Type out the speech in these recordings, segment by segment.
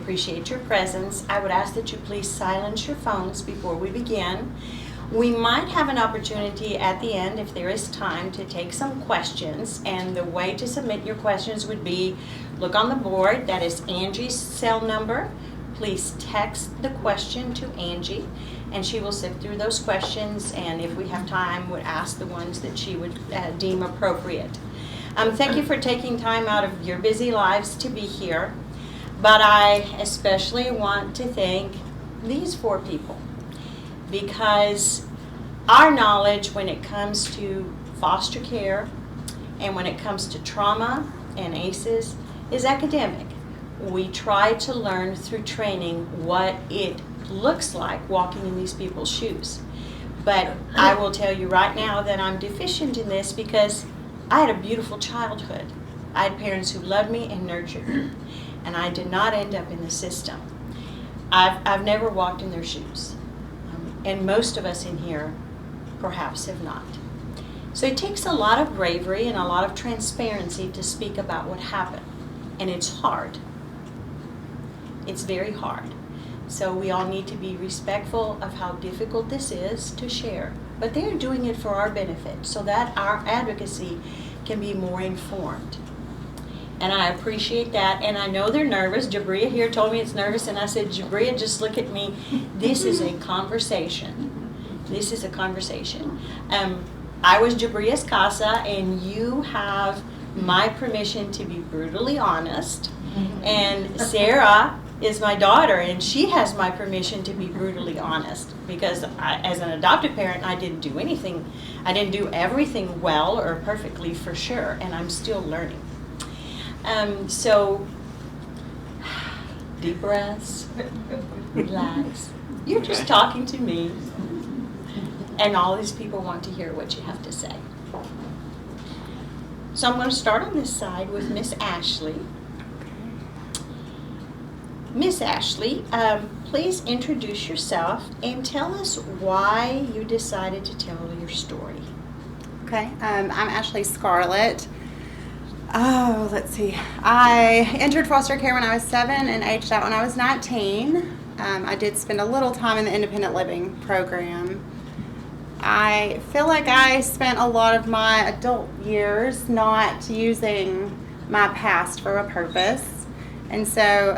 appreciate your presence. I would ask that you please silence your phones before we begin. We might have an opportunity at the end, if there is time, to take some questions. And the way to submit your questions would be, look on the board. That is Angie's cell number. Please text the question to Angie, and she will sift through those questions, and if we have time, would ask the ones that she would deem appropriate. Thank you for taking time out of your busy lives to be here, but I especially want to thank these 4 people, because our knowledge when it comes to foster care and when it comes to trauma and ACEs is academic. We try to learn through training what it looks like walking in these people's shoes. But I will tell you right now that I'm deficient in this because I had a beautiful childhood. I had parents who loved me and nurtured me, and I did not end up in the system. I've never walked in their shoes, and most of us in here perhaps have not. So it takes a lot of bravery and a lot of transparency to speak about what happened, and it's hard. It's very hard. So we all need to be respectful of how difficult this is to share. But they are doing it for our benefit so that our advocacy can be more informed. And I appreciate that. And I know they're nervous. Jabria here told me it's nervous. And I said, Jabria, just look at me. This is a conversation. This is a conversation. I was Jabria's CASA, and you have my permission to be brutally honest. And Sarah is my daughter, and she has my permission to be brutally honest, because as an adopted parent, I didn't do anything. I didn't do everything well or perfectly, for sure, and I'm still learning. So deep breaths, relax. You're just talking to me, and all these people want to hear what you have to say. So I'm going to start on this side with Miss Ashley. Miss Ashley, please introduce yourself and tell us why you decided to tell your story. Okay, I'm Ashley Scarlett. Oh, let's see. I entered foster care when I was 7 and aged out when I was 19. I did spend a little time in the independent living program. I feel like I spent a lot of my adult years not using my past for a purpose. And so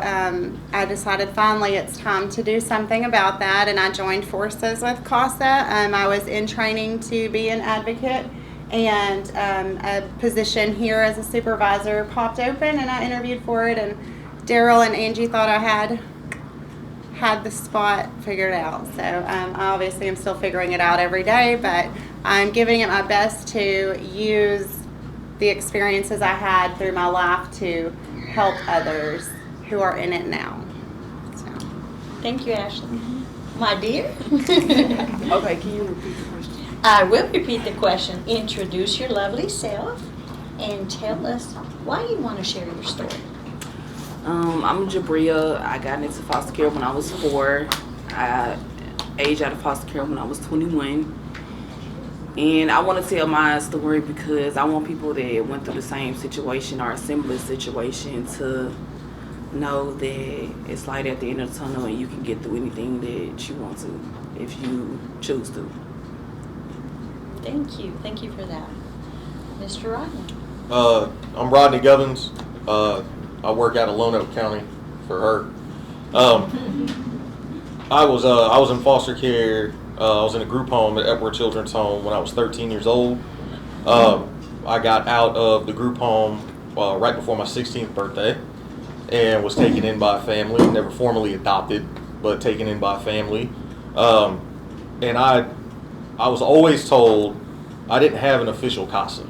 I decided finally it's time to do something about that, and I joined forces with CASA. I was in training to be an advocate, and a position here as a supervisor popped open, and I interviewed for it, and Daryl and Angie thought I had the spot figured out. So I obviously am still figuring it out every day, but I'm giving it my best to use the experiences I had through my life to help others who are in it now. So. Thank you, Ashley. My dear. Okay, can you repeat the question? I will repeat the question. Introduce your lovely self and tell us why you want to share your story. I'm Jabria. I got into foster care when I was 4. I aged out of foster care when I was 21. And I want to tell my story because I want people that went through the same situation or a similar situation to know that it's light at the end of the tunnel and you can get through anything that you want to if you choose to. Thank you. Thank you for that. Mr. Rodney. I'm Rodney Govins. I work out of Lonoke County for her. I was in foster care. I was in a group home at Epworth Children's Home when I was 13 years old. I got out of the group home right before my 16th birthday and was taken in by a family, never formally adopted, but taken in by a family. And I was always told I didn't have an official CASA,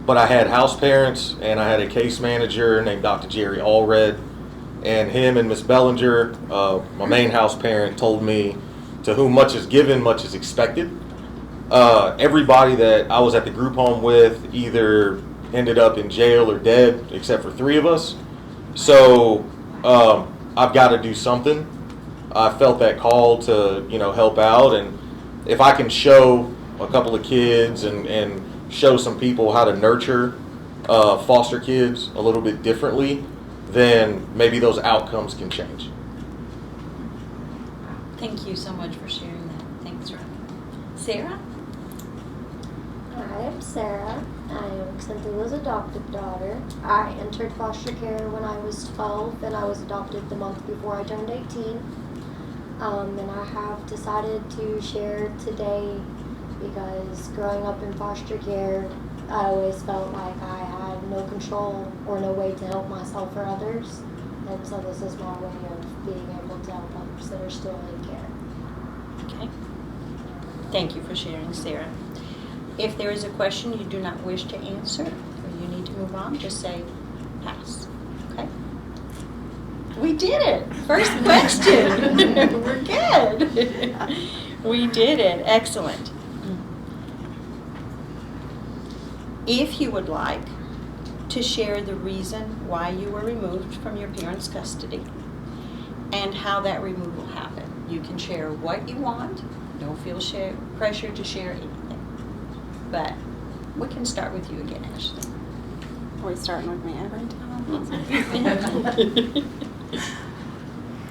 but I had house parents and I had a case manager named Dr. Jerry Allred, and him and Miss Bellinger, my main house parent, told me, to whom much is given, much is expected. Everybody that I was at the group home with either ended up in jail or dead, except for 3 of us. So I've got to do something. I felt that call to, help out, and if I can show a couple of kids and show some people how to nurture foster kids a little bit differently, then maybe those outcomes can change. Thank you so much for sharing that. Thanks, Ron. Sarah? Hi, I'm Sarah. I am Xanthoula's adopted daughter. I entered foster care when I was 12, and I was adopted the month before I turned 18. And I have decided to share today because growing up in foster care, I always felt like I had no control or no way to help myself or others. And so this is my way of being able to help others that are still in care. Okay. Thank you for sharing, Sarah. If there is a question you do not wish to answer or you need to move on, just say pass. Okay? We did it. First question. We're good. We did it. Excellent. If you would like to share the reason why you were removed from your parents' custody and how that removal happened, you can share what you want. Don't feel pressure to share anything. But we can start with you again, Ashley. Are we starting with me every time?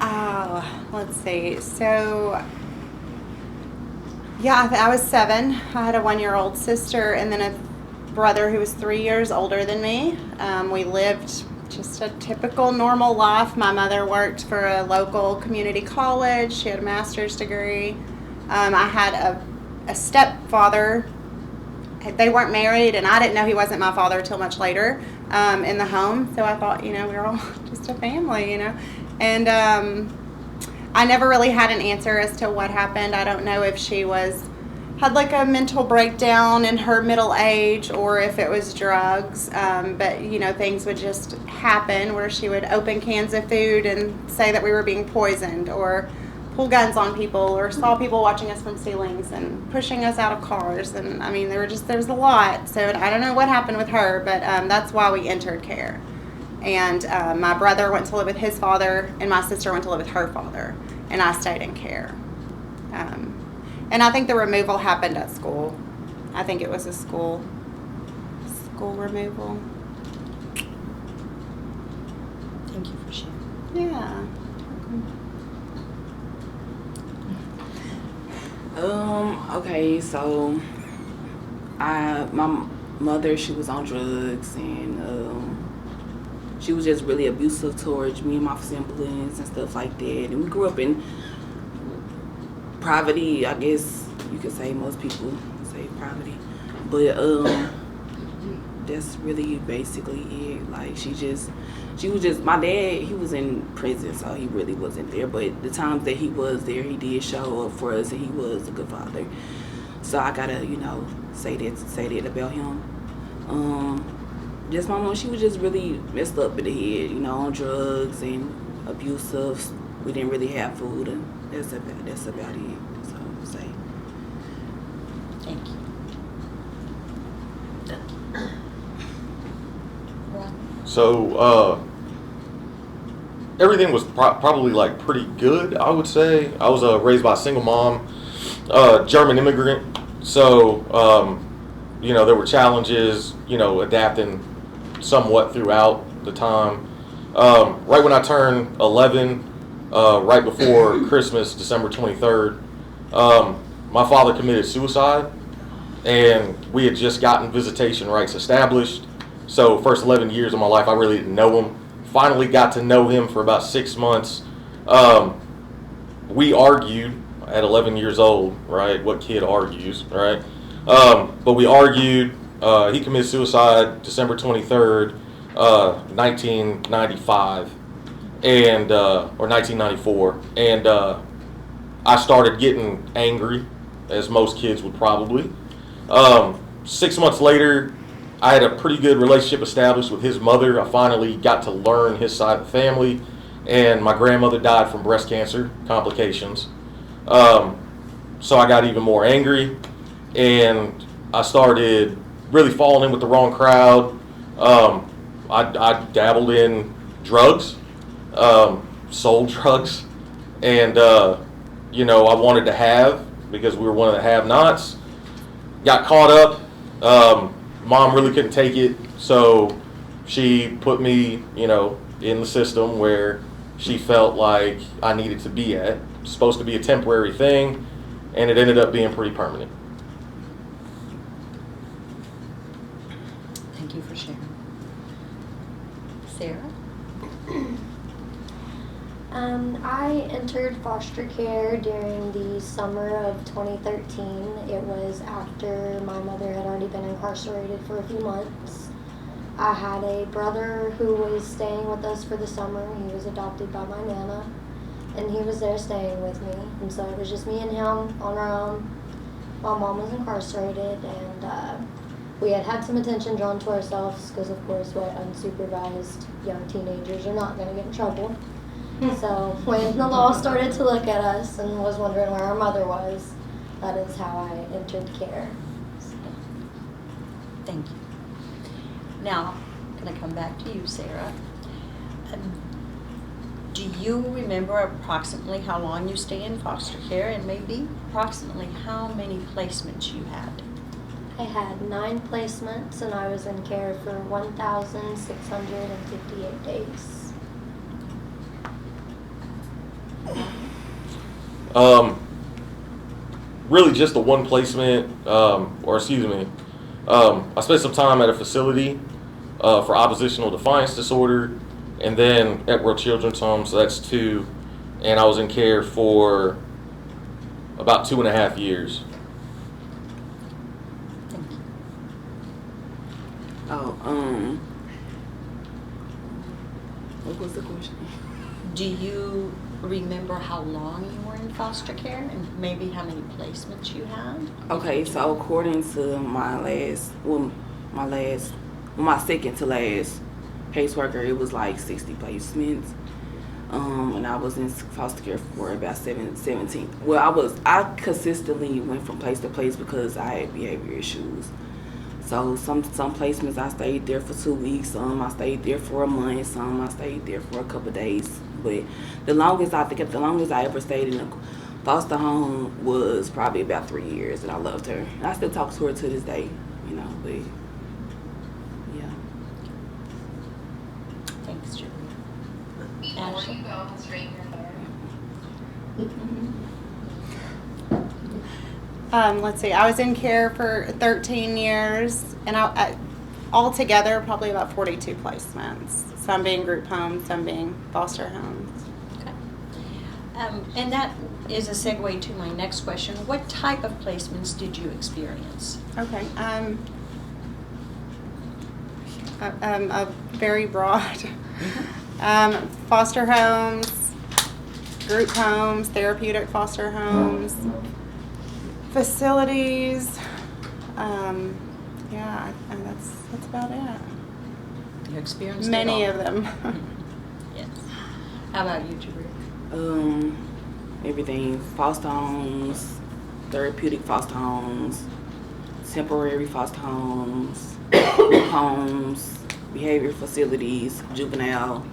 Oh, let's see. So, yeah, I was 7. I had a 1-year-old sister and then a brother who was 3 years older than me. We lived just a typical normal life. My mother worked for a local community college. She had a master's degree. I had a stepfather. They weren't married, and I didn't know he wasn't my father till much later in the home. So I thought, we were all just a family, And I never really had an answer as to what happened. I don't know if she had like a mental breakdown in her middle age or if it was drugs. But, things would just happen where she would open cans of food and say that we were being poisoned, or pull guns on people, or saw people watching us from ceilings and pushing us out of cars. And there was a lot. So I don't know what happened with her, but that's why we entered care. And my brother went to live with his father, and my sister went to live with her father, and I stayed in care. And I think the removal happened at school. I think it was a school removal. Thank you for sharing. Yeah. Okay, so my mother, she was on drugs, and she was just really abusive towards me and my siblings and stuff like that. And we grew up in poverty, I guess you could say. Most people say poverty, but that's really basically it. Like she was just, my dad, he was in prison, so he really wasn't there. But the times that he was there, he did show up for us, and he was a good father. So I gotta, say that about him. Just my mom, she was just really messed up in the head, on drugs and abusive. We didn't really have food, and that's about it. That's all I would say. Thank you. So, everything was probably like pretty good, I would say. I was raised by a single mom, German immigrant. So, there were challenges, adapting somewhat throughout the time. Right when I turned 11, right before Christmas, December 23rd, my father committed suicide, and we had just gotten visitation rights established. So first 11 years of my life, I really didn't know him. Finally got to know him for about 6 months. We argued at 11 years old, right? What kid argues, right? But we argued. He committed suicide December 23rd, 1995, and or 1994. And I started getting angry, as most kids would probably. 6 months later, I had a pretty good relationship established with his mother. I finally got to learn his side of the family, and my grandmother died from breast cancer complications. So I got even more angry, and I started really falling in with the wrong crowd. I dabbled in drugs, sold drugs, and I wanted to have, because we were one of the have-nots. Got caught up. Mom really couldn't take it, so she put me, in the system where she felt like I needed to be at. It's supposed to be a temporary thing, and it ended up being pretty permanent. Thank you for sharing. Sarah? I entered foster care during the summer of 2013. It was after my mother had already been incarcerated for a few months. I had a brother who was staying with us for the summer. He was adopted by my nana, and he was there staying with me. And so it was just me and him on our own while Mom was incarcerated, and we had some attention drawn to ourselves because, of course, what unsupervised young teenagers are not going to get in trouble. So when the law started to look at us and was wondering where our mother was, that is how I entered care. So. Thank you. Now, I'm going to come back to you, Sarah. Do you remember approximately how long you stay in foster care, and maybe approximately how many placements you had? I had 9 placements, and I was in care for 1,658 days. Really just the one placement, I spent some time at a facility for oppositional defiance disorder, and then at World Children's Home, so that's 2, and I was in care for about 2.5 years. Thank you. What was the question? Do you remember how long you were in foster care and maybe how many placements you had? Okay, so according to my second to last caseworker, it was like 60 placements. And I was in foster care for about 17. Well, I consistently went from place to place because I had behavior issues. So some placements I stayed there for 2 weeks, some I stayed there for a month, some I stayed there for a couple of days. But the longest I ever stayed in a foster home was probably about 3 years, and I loved her. And I still talk to her to this day, but yeah. Thanks, Julia. Before you go, straighten your hair. Let's see, I was in care for 13 years, and I altogether probably about 42 placements. Some being group homes, some being foster homes. Okay. And that is a segue to my next question. What type of placements did you experience? Okay. A very broad. Foster homes, group homes, therapeutic foster homes, facilities. Yeah, and that's about it. You experienced Many it of all. them. Yes. How about you, Jabri? Everything: foster homes, therapeutic foster homes, temporary foster homes, group homes, behavior facilities, juvenile.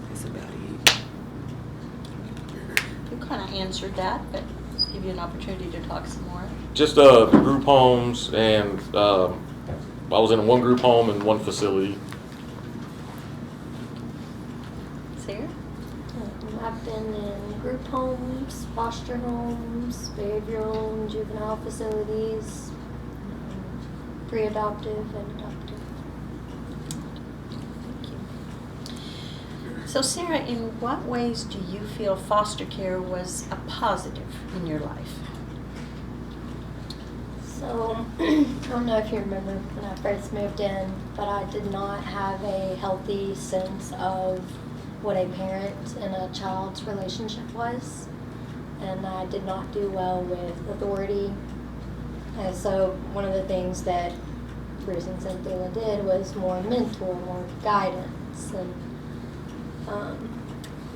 That's about it. You kind of answered that, but let's give you an opportunity to talk some more. Just the group homes, and I was in one group home and one facility. Sarah? I've been in group homes, foster homes, behavioral and juvenile facilities, pre-adoptive and adoptive. Thank you. So, Sarah, in what ways do you feel foster care was a positive in your life? So, I don't know if you remember when I first moved in, but I did not have a healthy sense of what a parent and a child's relationship was. And I did not do well with authority. And so one of the things that Bruce and Xanthoula did was more mentor, more guidance. And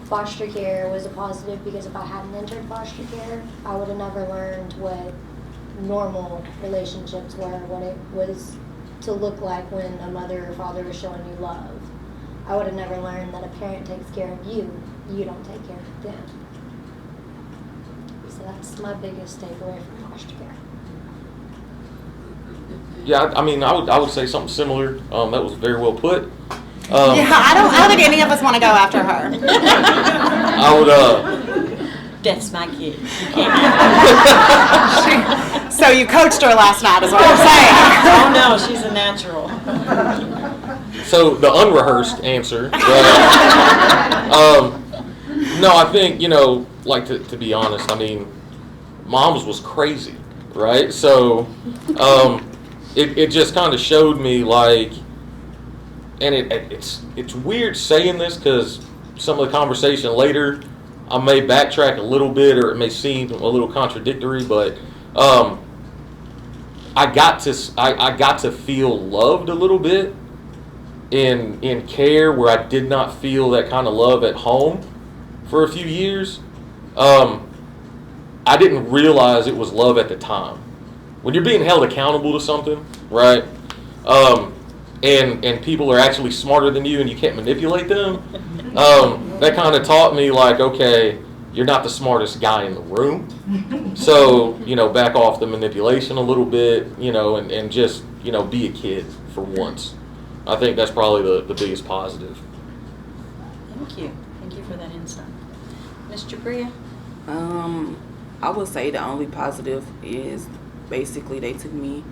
foster care was a positive because if I hadn't entered foster care, I would have never learned what normal relationships were, what it was to look like when a mother or father was showing you love. I would have never learned that a parent takes care of you, you don't take care of them. So that's my biggest takeaway from foster care. Yeah, I mean, I would say something similar. That was very well put. Yeah, I don't think any of us want to go after her. I would, That's my kid. You can't have So you coached her last night is what I'm her. saying. Oh, no, she's a natural. so the unrehearsed answer. No, I think, like to be honest, I mean, mom's was crazy, right? So it just kind of showed me like, and it's weird saying this because some of the conversation later, I may backtrack a little bit or it may seem a little contradictory, but I got to feel loved a little bit in care where I did not feel that kind of love at home for a few years. I didn't realize it was love at the time. When you're being held accountable to something, right? And people are actually smarter than you and you can't manipulate them. That kind of taught me like, okay, you're not the smartest guy in the room. So, back off the manipulation a little bit, and just, be a kid for once. I think that's probably the biggest positive. Thank you. Thank you for that insight. Ms. Jabria? I would say the only positive is basically they took me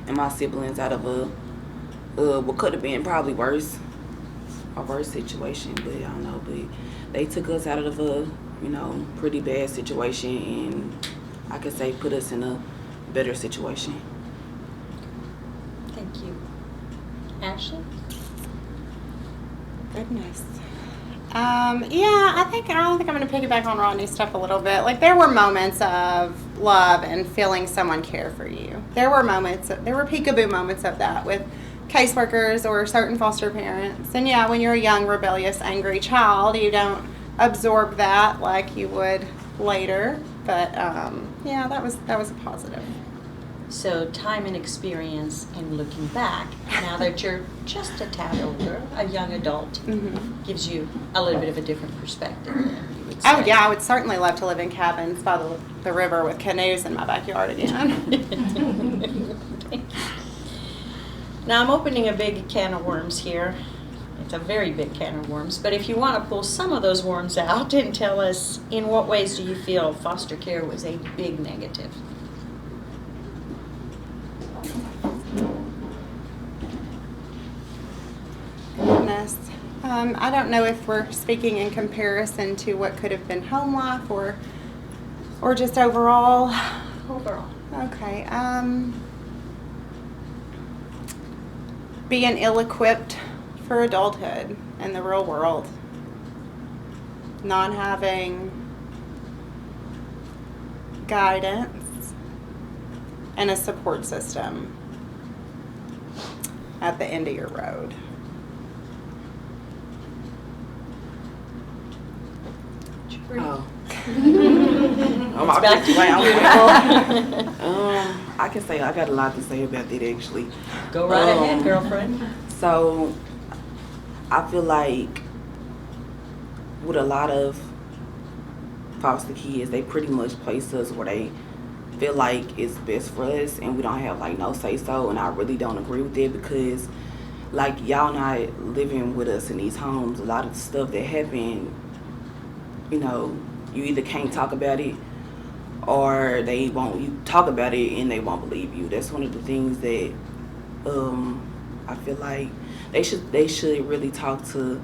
and my siblings out of what could have been probably a worse situation, but I don't know, but they took us out of a, pretty bad situation, and I could say put us in a better situation. Thank you. Ashley? Goodness. Yeah, I think I'm going to piggyback on Rodney's stuff a little bit. Like, there were moments of love and feeling someone care for you. There were peekaboo moments of that with caseworkers or certain foster parents. And yeah, when you're a young, rebellious, angry child, you don't absorb that like you would later. But yeah, that was a positive. So time and experience and looking back, now that you're just a tad older, a young adult, gives you a little bit of a different perspective, you would say. Oh yeah, I would certainly love to live in cabins by the river with canoes in my backyard again. Now I'm opening a big can of worms here. It's a very big can of worms, but if you want to pull some of those worms out and tell us in what ways do you feel foster care was a big negative? Goodness. I don't know if we're speaking in comparison to what could have been home life or just overall. Overall. Okay. Being ill-equipped for adulthood in the real world. Not having guidance and a support system at the end of your road. Oh. It's back to you. I can say I got a lot to say about that actually. Go right ahead, girlfriend. So I feel like with a lot of foster kids, they pretty much place us where they feel like it's best for us and we don't have like no say so, and I really don't agree with it because like y'all not living with us in these homes. A lot of the stuff that happened, you either can't talk about it or they won't. You talk about it and they won't believe you. That's one of the things that I feel like they should really talk to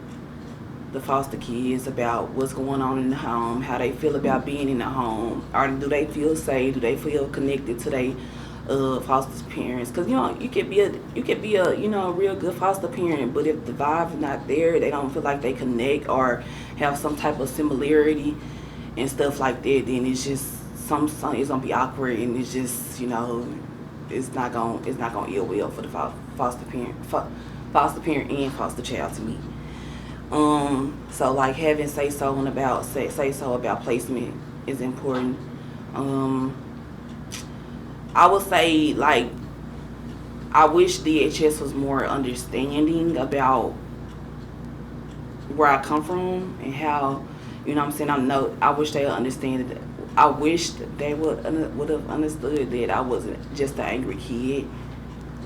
the foster kids about what's going on in the home, how they feel about being in the home, or do they feel safe? Do they feel connected to their foster parents? Because you could be a real good foster parent, but if the vibe is not there, they don't feel like they connect or have some type of similarity and stuff like that, then it's just it's gonna be awkward, and it's just it's not gonna ill will for the foster parent and foster child to me. So like having say so about placement is important. I would say like I wish DHS was more understanding about where I come from and how I wish they would understand it. I wish they would have understood that I wasn't just an angry kid.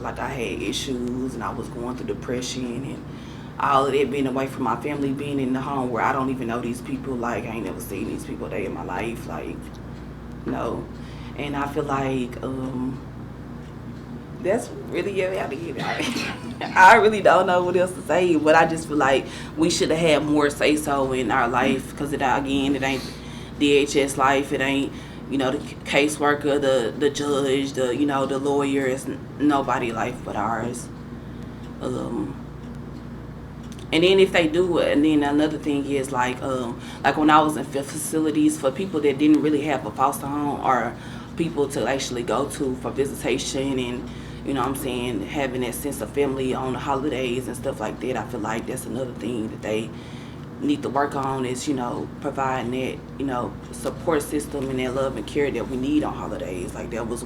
Like I had issues and I was going through depression and all of it being away from my family, being in the home where I don't even know these people. Like, I ain't never seen these people a day in my life. Like, no. And I feel like that's really about it. I really don't know what else to say, but I just feel like we should have had more say so in our life, because it ain't DHS life. It ain't, the caseworker, the judge, the lawyer. It's nobody life but ours. And then if they do it, and then another thing is like when I was in facilities for people that didn't really have a foster home or people to actually go to for visitation, and having that sense of family on the holidays and stuff like that. I feel like that's another thing that they need to work on, is providing that support system and that love and care that we need on holidays. Like, that was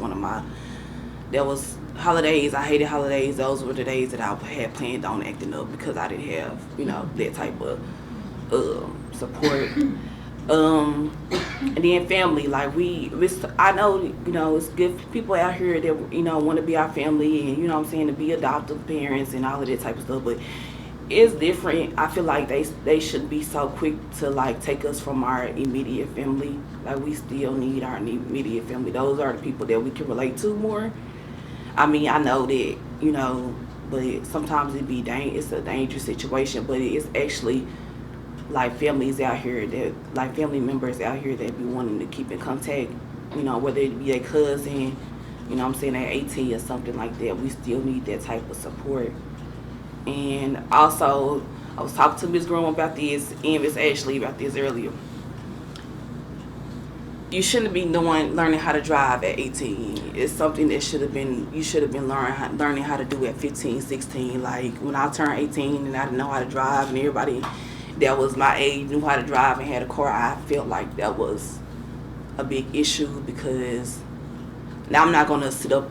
holidays. I hated holidays. Those were the days that I had planned on acting up, because I didn't have that type of support. And then family, like I know it's good people out here that want to be our family, and to be adoptive parents and all of that type of stuff, but it's different. I feel like they shouldn't be so quick to like take us from our immediate family. Like, we still need our immediate family. Those are the people that we can relate to more. I mean, I know that, but sometimes it's a dangerous situation, but it's actually like families out here family members out here that be wanting to keep in contact, whether it be their cousin, their AT or something like that. We still need that type of support. And also, I was talking to Ms. Groom about this, and Ms. Ashley about this earlier. You shouldn't be learning how to drive at 18. It's something that you should have been learning how to do at 15, 16. Like, when I turned 18 and I didn't know how to drive, and everybody that was my age knew how to drive and had a car, I felt like that was a big issue, because now I'm not going to sit up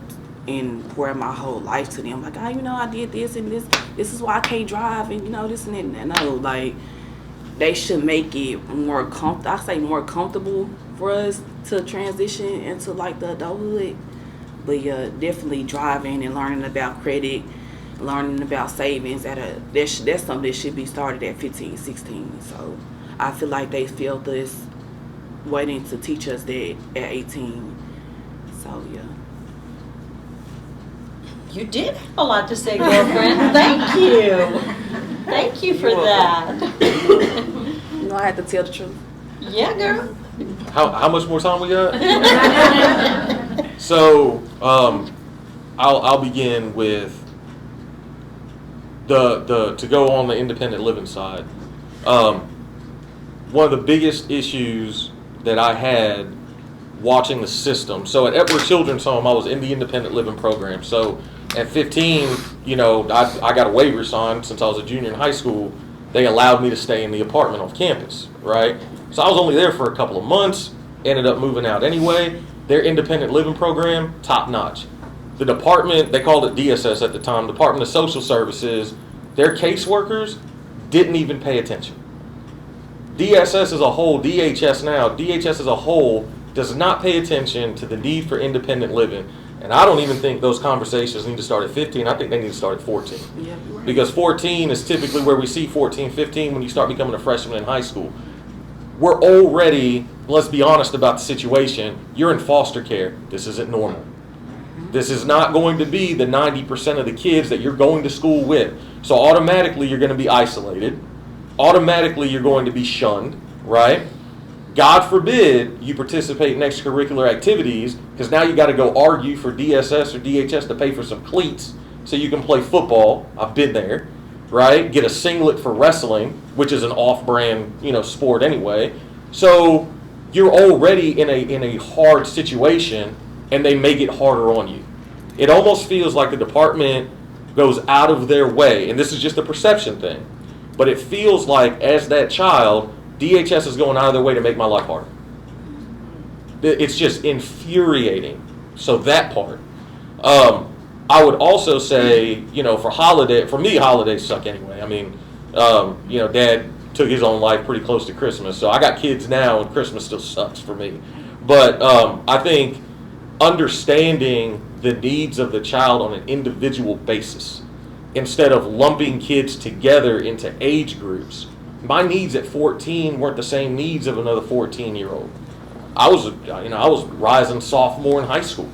and pour my whole life to them. Like, I did this and this. This is why I can't drive, and, this and that. No, like, they should make it more comfortable for us to transition into like the adulthood. But yeah, definitely driving and learning about credit, learning about savings that's something that should be started at 15, 16. So I feel like they felt this waiting to teach us that at 18. So yeah. You did have a lot to say, girlfriend. Thank you. Thank you for that. I had to tell the truth. Yeah, girl. How much more time we got? So I'll begin with to go on the independent living side. One of the biggest issues that I had watching the system. So at Epworth Children's Home, I was in the independent living program. So at 15, I got a waiver signed since I was a junior in high school. They allowed me to stay in the apartment off campus, right? So I was only there for a couple of months, ended up moving out anyway. Their independent living program, top notch. The department, they called it DSS at the time, Department of Social Services, their caseworkers didn't even pay attention. DSS as a whole, DHS now, DHS as a whole does not pay attention to the need for independent living. And I don't even think those conversations need to start at 15. I think they need to start at 14. Yeah, right. Because 14 is typically where we see 14, 15 when you start becoming a freshman in high school. We're already, let's be honest about the situation, you're in foster care. This isn't normal. This is not going to be the 90% of the kids that you're going to school with. So automatically you're going to be isolated. Automatically you're going to be shunned, right? God forbid you participate in extracurricular activities, because now you got to go argue for DSS or DHS to pay for some cleats so you can play football. I've been there, right? Get a singlet for wrestling, which is an off-brand, sport anyway. So you're already in a hard situation, and they make it harder on you. It almost feels like the department goes out of their way, and this is just a perception thing, but it feels like as that child, DHS is going out of their way to make my life harder. It's just infuriating. So that part. I would also say, for me, holidays suck anyway. I mean, Dad took his own life pretty close to Christmas, so I got kids now, and Christmas still sucks for me. But I think understanding the needs of the child on an individual basis instead of lumping kids together into age groups. My needs at 14 weren't the same needs of another 14-year-old. I was rising sophomore in high school.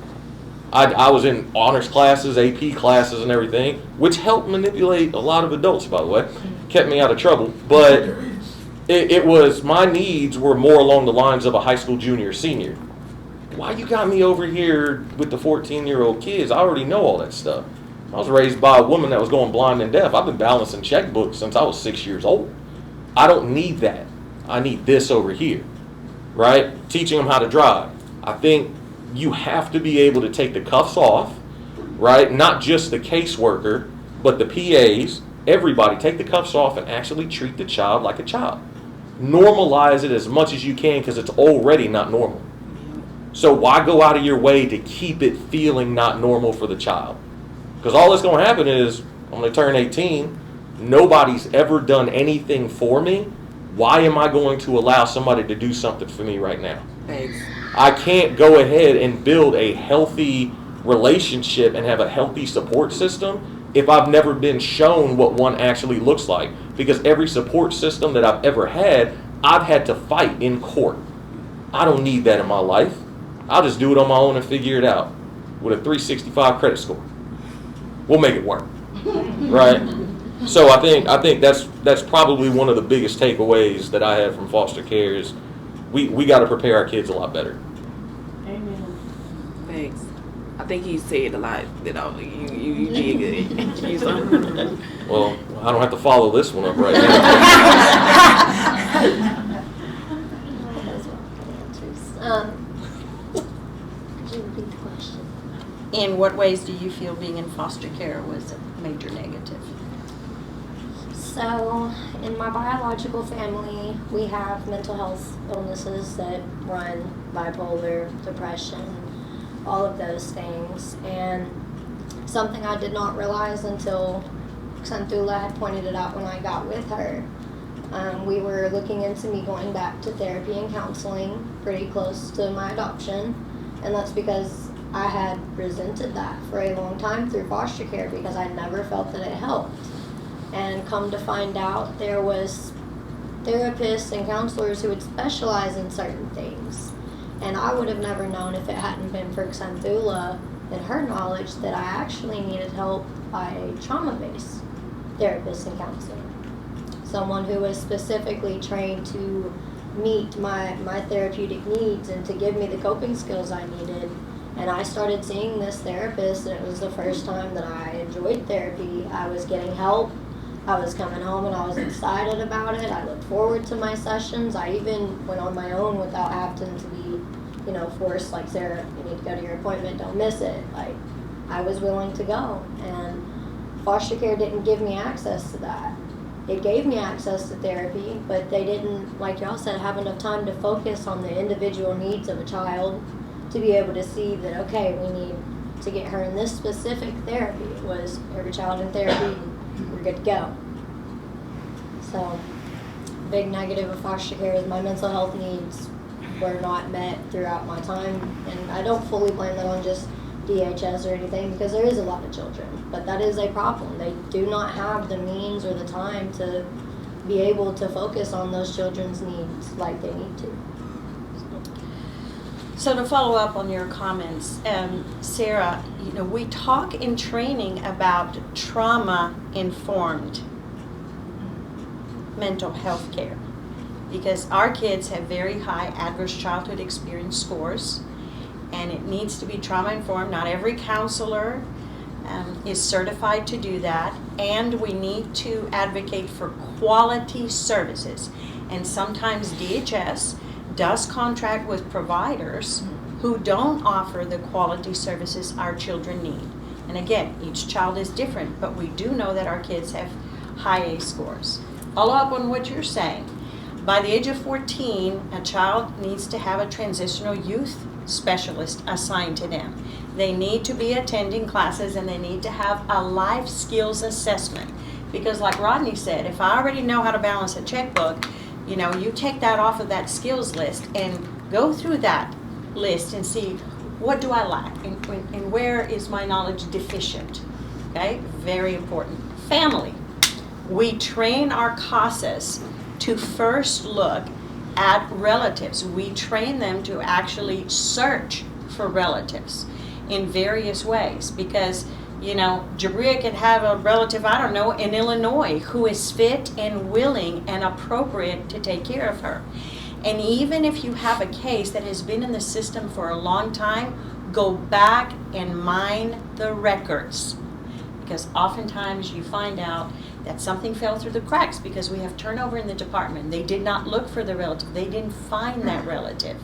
I was in honors classes, AP classes, and everything, which helped manipulate a lot of adults, by the way. Kept me out of trouble. But it was, my needs were more along the lines of a high school junior or senior. Why you got me over here with the 14-year-old kids? I already know all that stuff. I was raised by a woman that was going blind and deaf. I've been balancing checkbooks since I was 6 years old. I don't need that. I need this over here, right? Teaching them how to drive. I think you have to be able to take the cuffs off, right? Not just the caseworker, but the PAs. Everybody take the cuffs off and actually treat the child like a child. Normalize it as much as you can because it's already not normal. So why go out of your way to keep it feeling not normal for the child? Because all that's going to happen is when they turn 18, nobody's ever done anything for me. Why am I going to allow somebody to do something for me right now? Thanks. I can't go ahead and build a healthy relationship and have a healthy support system if I've never been shown what one actually looks like. Because every support system that I've ever had, I've had to fight in court. I don't need that in my life. I'll just do it on my own and figure it out with a 365 credit score. We'll make it work, right? So I think that's probably one of the biggest takeaways that I have from foster care is we got to prepare our kids a lot better. Amen. Thanks. I think he said a lot. You did good. You saw- Well, I don't have to follow this one up right now. Those were good answers. Could you repeat the question? In what ways do you feel being in foster care was a major negative? So, in my biological family, we have mental health illnesses that run bipolar, depression, all of those things. And something I did not realize until Xanthoula had pointed it out when I got with her. We were looking into me going back to therapy and counseling pretty close to my adoption. And that's because I had resented that for a long time through foster care because I never felt that it helped. And come to find out, there was therapists and counselors who would specialize in certain things. And I would have never known if it hadn't been for Xanthoula and her knowledge that I actually needed help by a trauma-based therapist and counselor. Someone who was specifically trained to meet my therapeutic needs and to give me the coping skills I needed. And I started seeing this therapist, and it was the first time that I enjoyed therapy. I was getting help. I was coming home and I was excited about it. I looked forward to my sessions. I even went on my own without having to be, forced, like, Sarah, you need to go to your appointment, don't miss it. Like, I was willing to go. And foster care didn't give me access to that. It gave me access to therapy, but they didn't, like y'all said, have enough time to focus on the individual needs of a child to be able to see that, okay, we need to get her in this specific therapy. It was every child in therapy, we're good to go. So, big negative of foster care is my mental health needs were not met throughout my time. And I don't fully blame that on just DHS or anything because there is a lot of children. But that is a problem. They do not have the means or the time to be able to focus on those children's needs like they need to. So to follow up on your comments, Sarah, we talk in training about trauma-informed mental health care because our kids have very high adverse childhood experience scores, and it needs to be trauma-informed. Not every counselor is certified to do that, and we need to advocate for quality services. And sometimes DHS does contract with providers who don't offer the quality services our children need. And again, each child is different, but we do know that our kids have high A scores. Follow up on what you're saying. By the age of 14, a child needs to have a transitional youth specialist assigned to them. They need to be attending classes and they need to have a life skills assessment. Because like Rodney said, if I already know how to balance a checkbook, you take that off of that skills list and go through that list and see what do I lack and where is my knowledge deficient. Okay, very important. family. We train our CASAs to first look at relatives. We train them to actually search for relatives in various ways because, you know, Jabria could have a relative, I don't know, in Illinois who is fit and willing and appropriate to take care of her. And even if you have a case that has been in the system for a long time, go back and mine the records. Because oftentimes you find out that something fell through the cracks because we have turnover in the department. They did not look for the relative. They didn't find that relative.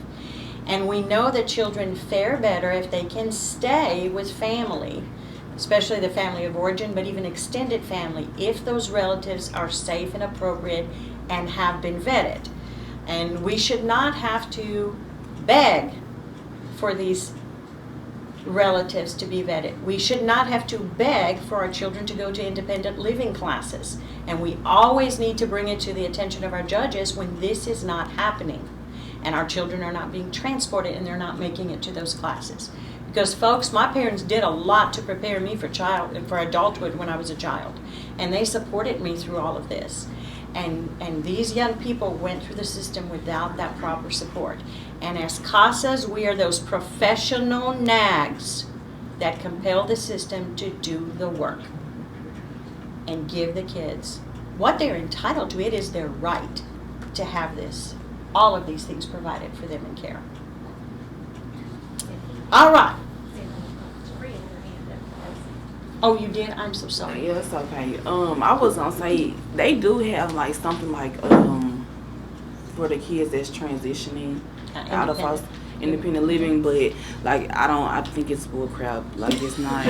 And we know that children fare better if they can stay with family, especially the family of origin, but even extended family, if those relatives are safe and appropriate and have been vetted. And we should not have to beg for these relatives to be vetted. We should not have to beg for our children to go to independent living classes. And we always need to bring it to the attention of our judges when this is not happening and our children are not being transported and they're not making it to those classes. Because folks, my parents did a lot to prepare me for adulthood when I was a child. And they supported me through all of this. And these young people went through the system without that proper support. And as CASAs, we are those professional nags that compel the system to do the work and give the kids what they're entitled to. It is their right to have this, all of these things provided for them in care. All right. Oh, you did? I'm so sorry. Yeah, it's okay. I was gonna say they do have like something like for the kids that's transitioning out of independent living, but like I think it's bull crap. Like it's not.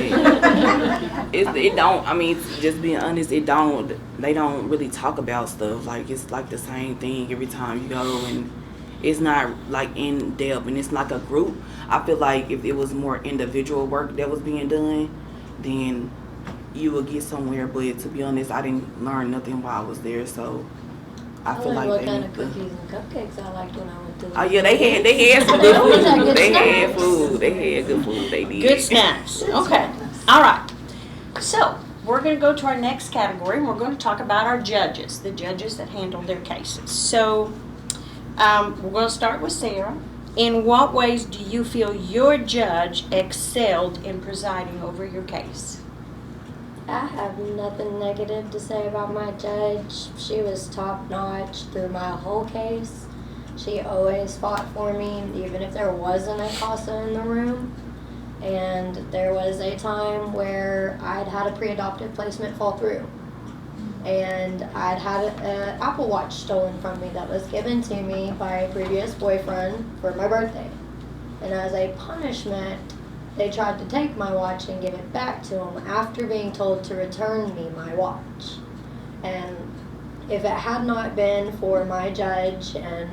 It don't. I mean, just being honest, they don't really talk about stuff. Like it's like the same thing every time you go, and it's not like in depth, and it's like a group. I feel like if it was more individual work that was being done, then you would get somewhere. But to be honest, I didn't learn nothing while I was there, so I feel like what kind of cookies and cupcakes I liked when I went to. Oh yeah, they had some good food. They had food. They had good food. They did. Good snacks. Okay. All right. So we're going to go to our next category, and we're going to talk about our judges, the judges that handle their cases. So we're going to start with Sarah. In what ways do you feel your judge excelled in presiding over your case? I have nothing negative to say about my judge. She was top notch through my whole case. She always fought for me, even if there wasn't a CASA in the room. And there was a time where I'd had a pre-adoptive placement fall through. And I'd had an Apple Watch stolen from me that was given to me by a previous boyfriend for my birthday. And as a punishment, they tried to take my watch and give it back to him after being told to return me my watch. And if it had not been for my judge and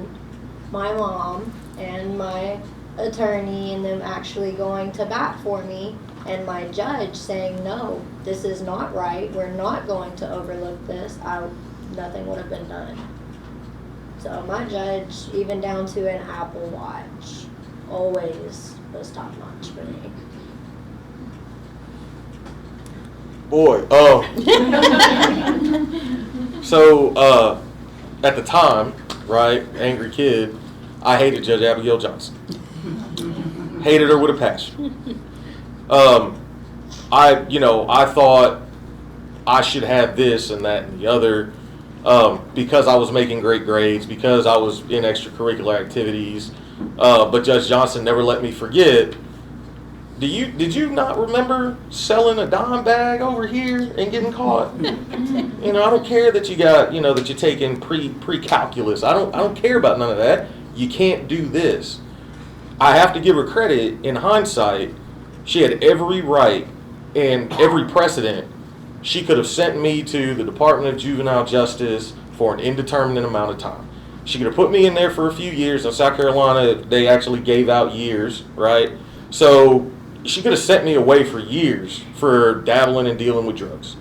my mom and my attorney and them actually going to bat for me, and my judge saying, no, this is not right, we're not going to overlook this, nothing would have been done. So my judge, even down to an Apple Watch, always was top notch for me. Boy, so at the time, right, angry kid, I hated Judge Abigail Johnson. Hated her with a passion. I thought I should have this and that and the other because I was making great grades, because I was in extracurricular activities. But Judge Johnson never let me forget. Did you not remember selling a dime bag over here and getting caught? I don't care that you got, that you're taking pre-calculus. I don't care about none of that. You can't do this. I have to give her credit. In hindsight, she had every right and every precedent. She could have sent me to the Department of Juvenile Justice for an indeterminate amount of time. She could have put me in there for a few years. In South Carolina, they actually gave out years, right? So she could have sent me away for years for dabbling and dealing with drugs.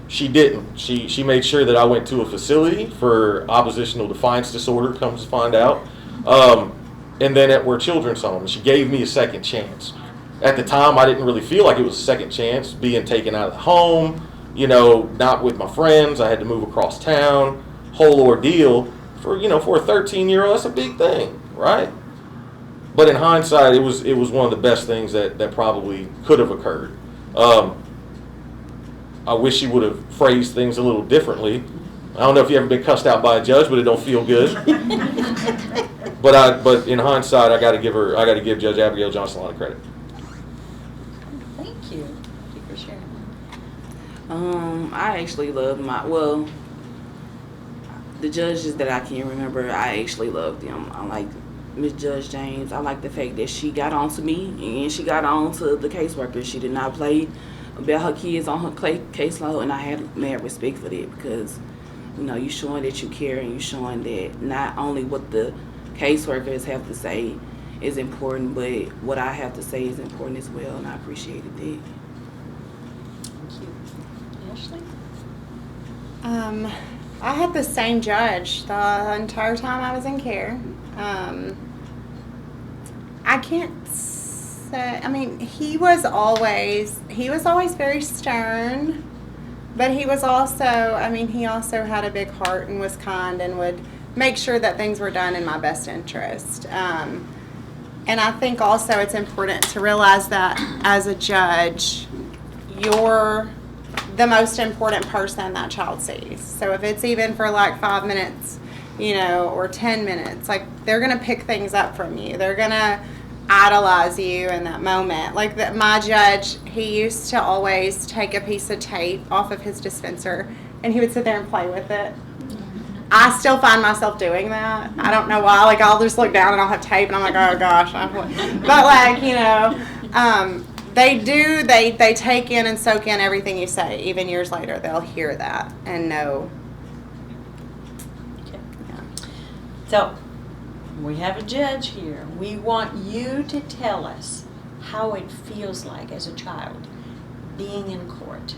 She didn't. She made sure that I went to a facility for oppositional defiance disorder, comes to find out, and then at Where Children's Home. She gave me a second chance. At the time, I didn't really feel like it was a second chance, being taken out of the home, not with my friends. I had to move across town, whole ordeal. For a 13-year-old, that's a big thing, right? But in hindsight, it was one of the best things that probably could have occurred. I wish she would have phrased things a little differently. I don't know if you ever been cussed out by a judge, but it don't feel good. But in hindsight, I got to give Judge Abigail Johnson a lot of credit. Thank you. Thank you for sharing. I actually love the judges that I can remember. I actually love them. I like Miss Judge James. I like the fact that she got on to me and she got on to the caseworker. She did not play about her kids on her caseload, and I had mad respect for that because, you showing that you care and you showing that not only what the caseworkers have to say is important, but what I have to say is important as well, and I appreciated that. Thank you. Ashley? I had the same judge the entire time I was in care. I can't say, he was always very stern, but he was also, he also had a big heart and was kind and would make sure that things were done in my best interest. And I think also it's important to realize that as a judge, you're the most important person that child sees. So if it's even for like 5 minutes, or 10 minutes, like they're going to pick things up from you. They're going to idolize you in that moment. Like my judge, he used to always take a piece of tape off of his dispenser and he would sit there and play with it. I still find myself doing that. I don't know why. Like I'll just look down and I'll have tape and I'm like, oh gosh. But like, they take in and soak in everything you say. Even years later, they'll hear that and know. Okay. Yeah. So, we have a judge here. We want you to tell us how it feels like as a child being in court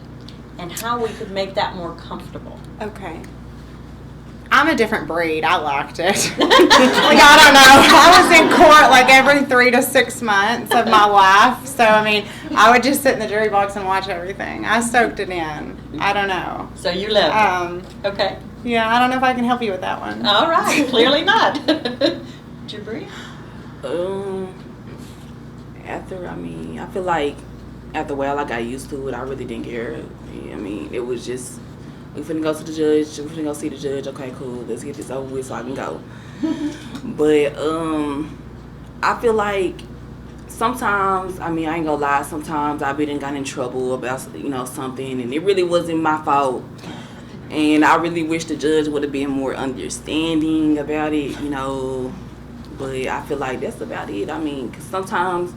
and how we could make that more comfortable. Okay. I'm a different breed. I liked it. I don't know. I was in court like every 3 to 6 months of my life. So, I would just sit in the jury box and watch everything. I soaked it in. I don't know. So you loved it. Okay. Yeah, I don't know if I can help you with that one. All right. Clearly not. Jabri? I feel like after a while I got used to it. I really didn't care. It was just, we finna go to the judge, we finna go see the judge, okay, cool, let's get this over with so I can go. But I feel like sometimes, I ain't gonna lie, sometimes I've been got in trouble about, something, and it really wasn't my fault. And I really wish the judge would have been more understanding about it, but I feel like that's about it. 'Cause sometimes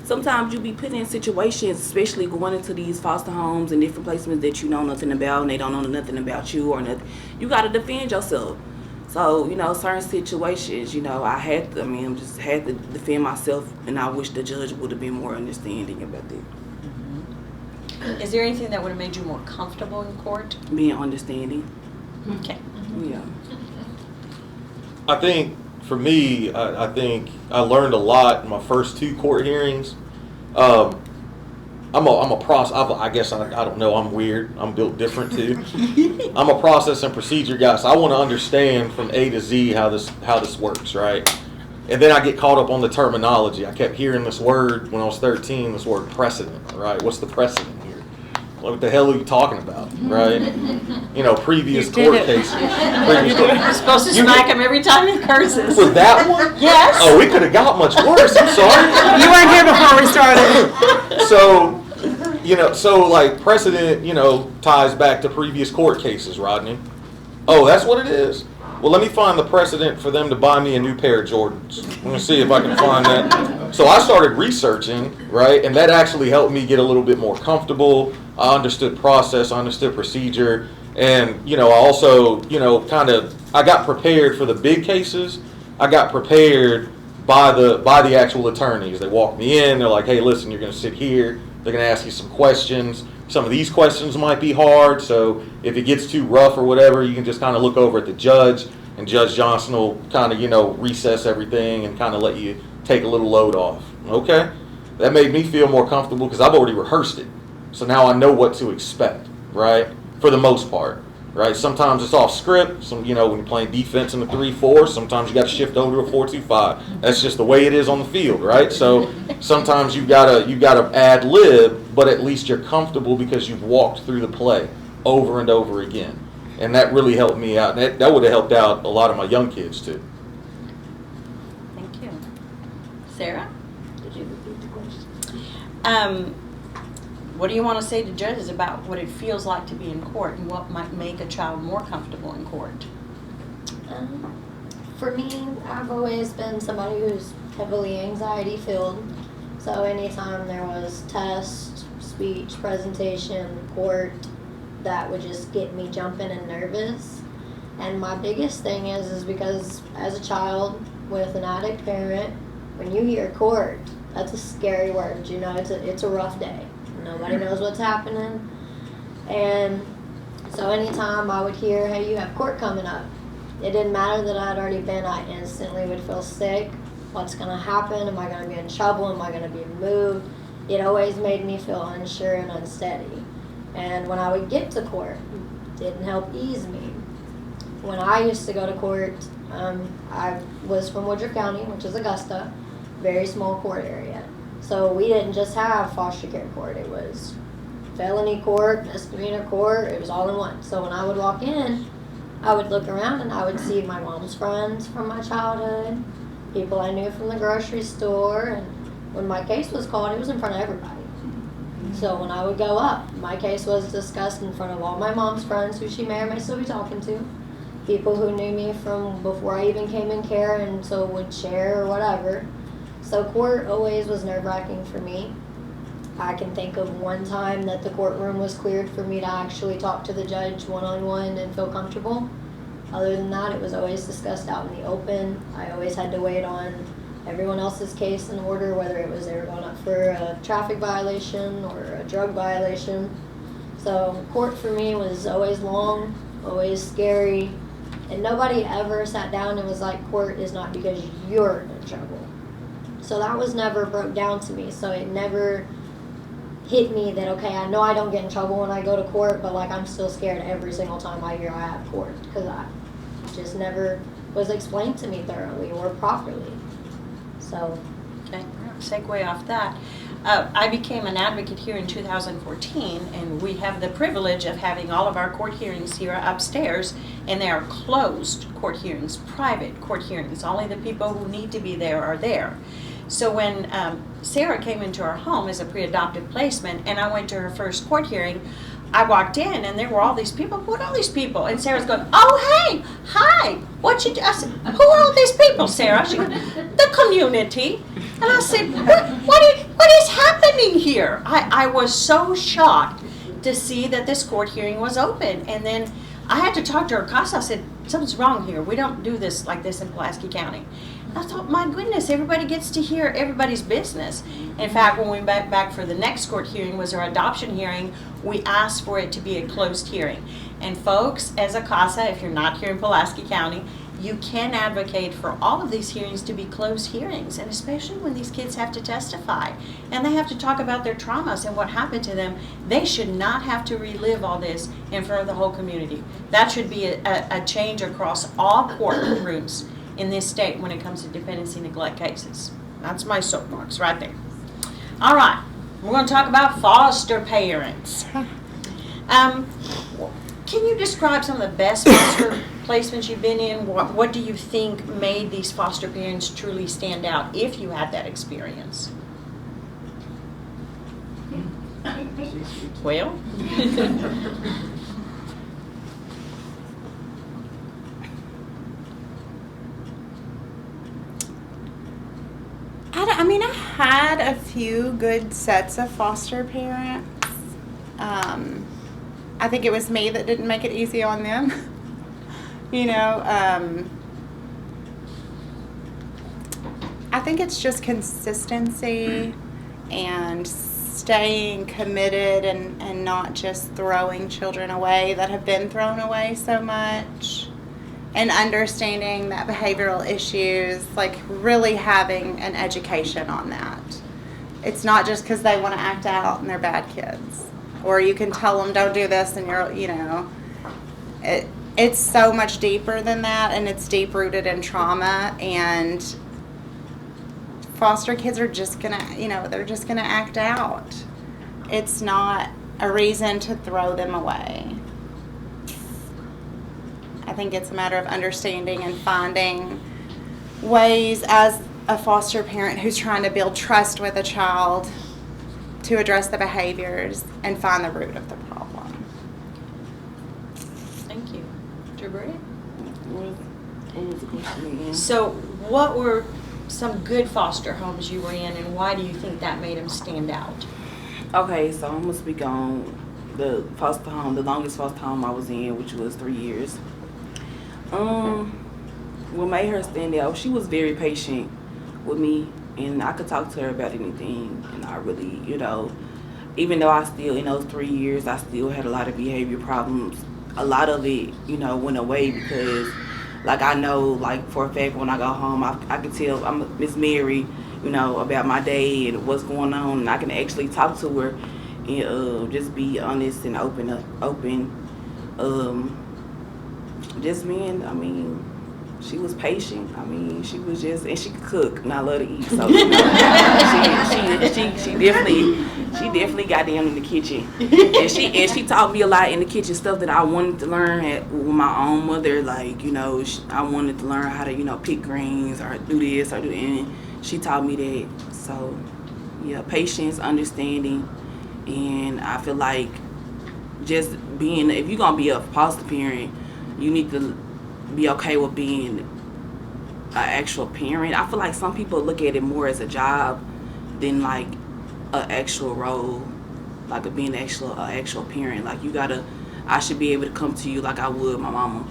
sometimes you be put in situations, especially going into these foster homes and different placements that you know nothing about and they don't know nothing about you or nothing. You gotta defend yourself. So, certain situations, I had to, just had to defend myself, and I wish the judge would have been more understanding about that. Mm-hmm. Is there anything that would have made you more comfortable in court? Being understanding. Okay. Yeah. I think for me, I think I learned a lot in my first 2 court hearings. I'm a process. I guess I don't know. I'm weird. I'm built different too. I'm a process and procedure guy, so I want to understand from A to Z how this works, right? And then I get caught up on the terminology. I kept hearing this word when I was 13. This word precedent, right? What's the precedent here? What the hell are you talking about, right? Previous court cases. You're supposed to smack him every time he curses. Was that one? Yes. Oh, it could have got much worse. I'm sorry. You weren't here before we started. So like precedent, ties back to previous court cases, Rodney. Oh, that's what it is? Well, let me find the precedent for them to buy me a new pair of Jordans. I'm going to see if I can find that. So I started researching, right, and that actually helped me get a little bit more comfortable. I understood process, I understood procedure, and, I also, I got prepared for the big cases. I got prepared by the actual attorneys. They walked me in, they're like, hey, listen, you're going to sit here. They're going to ask you some questions. Some of these questions might be hard, so if it gets too rough or whatever, you can just kind of look over at the judge, and Judge Johnson will kind of, recess everything and kind of let you take a little load off. Okay? That made me feel more comfortable because I've already rehearsed it. So now I know what to expect. right? For the most part, right? Sometimes it's off script. Some, when you're playing defense in the 3-4, sometimes you got to shift over to a 4-2-5. That's just the way it is on the field, right? So sometimes you gotta ad lib, but at least you're comfortable because you've walked through the play over and over again, and that really helped me out. That would have helped out a lot of my young kids too. Thank you. Sarah? Did you repeat the question? What do you want to say to judges about what it feels like to be in court and what might make a child more comfortable in court? For me, I've always been somebody who's heavily anxiety filled. So anytime there was test, speech, presentation, court, that would just get me jumping and nervous. And my biggest thing is because as a child with an addict parent, when you hear court, that's a scary word. It's a rough day. Nobody knows what's happening. And so anytime I would hear, hey, you have court coming up, it didn't matter that I'd already been, I instantly would feel sick. What's going to happen? Am I going to be in trouble? Am I going to be moved? It always made me feel unsure and unsteady. And when I would get to court, it didn't help ease me. When I used to go to court, I was from Woodruff County, which is Augusta, very small court area. So we didn't just have foster care court. It was felony court, misdemeanor court. It was all in one. So when I would walk in, I would look around and I would see my mom's friends from my childhood, people I knew from the grocery store. And when my case was called, it was in front of everybody. So when I would go up, my case was discussed in front of all my mom's friends, who she may or may still be talking to, people who knew me from before I even came in care and so would share or whatever. So court always was nerve-wracking for me. I can think of one time that the courtroom was cleared for me to actually talk to the judge one-on-one and feel comfortable. Other than that, it was always discussed out in the open. I always had to wait on everyone else's case in order, whether it was they were going up for a traffic violation or a drug violation. So court for me was always long, always scary, and nobody ever sat down and was like, court is not because you're in trouble. So that was never broke down to me. So it never hit me that, okay, I know I don't get in trouble when I go to court, but like I'm still scared every single time I hear I have court, because I just never was explained to me thoroughly or properly. So, Okay, segue off that. I became an advocate here in 2014, and we have the privilege of having all of our court hearings here upstairs, and they are closed court hearings, private court hearings. Only the people who need to be there are there. So when Sarah came into our home as a pre-adoptive placement, and I went to her first court hearing, I walked in and there were all these people. What are all these people? And Sarah's going, oh, hey, hi, what you do? I said, who are all these people, Sarah? She goes, the community. And I said, what is happening here? I was so shocked to see that this court hearing was open. And then I had to talk to her CASA. I said, something's wrong here. We don't do this like this in Pulaski County. I thought, my goodness, everybody gets to hear everybody's business. In fact, when we went back for the next court hearing, was our adoption hearing, we asked for it to be a closed hearing. And folks, as a CASA, if you're not here in Pulaski County, you can advocate for all of these hearings to be closed hearings, and especially when these kids have to testify and they have to talk about their traumas and what happened to them. They should not have to relive all this in front of the whole community. That should be a change across all courtrooms in this state when it comes to dependency neglect cases. That's my soapbox right there. All right, we're going to talk about foster parents. Can you describe some of the best foster placements you've been in? What do you think made these foster parents truly stand out if you had that experience? Well, I had a few good sets of foster parents. I think it was me that didn't make it easy on them. I think it's just consistency and staying committed and not just throwing children away that have been thrown away so much. And understanding that behavioral issues, like really having an education on that. It's not just because they want to act out and they're bad kids. or you can tell them don't do this, and it's so much deeper than that, and it's deep rooted in trauma, and foster kids are just gonna, they're just gonna act out. It's not a reason to throw them away. I think it's a matter of understanding and finding ways as a foster parent who's trying to build trust with a child to address the behaviors and find the root of the problem. Thank you. Jabari? What was the question again? So what were some good foster homes you were in, and why do you think that made them stand out? Okay, so I'm gonna speak on the foster home, the longest foster home I was in, which was 3 years. What made her stand out, she was very patient with me, and I could talk to her about anything, and I really, even though I still, in those 3 years, I still had a lot of behavior problems. A lot of it, went away because, like, I know, like, for a fact, when I go home, I can tell Miss Mary, about my day and what's going on, and I can actually talk to her and just be honest and open. Just being, she was patient. She was just, and she could cook, and I love to eat. So she definitely got down in the kitchen, and she taught me a lot in the kitchen, stuff that I wanted to learn with my own mother. Like, I wanted to learn how to pick greens or do this or do that. And she taught me that. So yeah, patience, understanding, and I feel like just being, if you're gonna be a foster parent, you need to be okay with being an actual parent. I feel like some people look at it more as a job than like an actual role, like being an actual parent. Like, I should be able to come to you like I would my mama.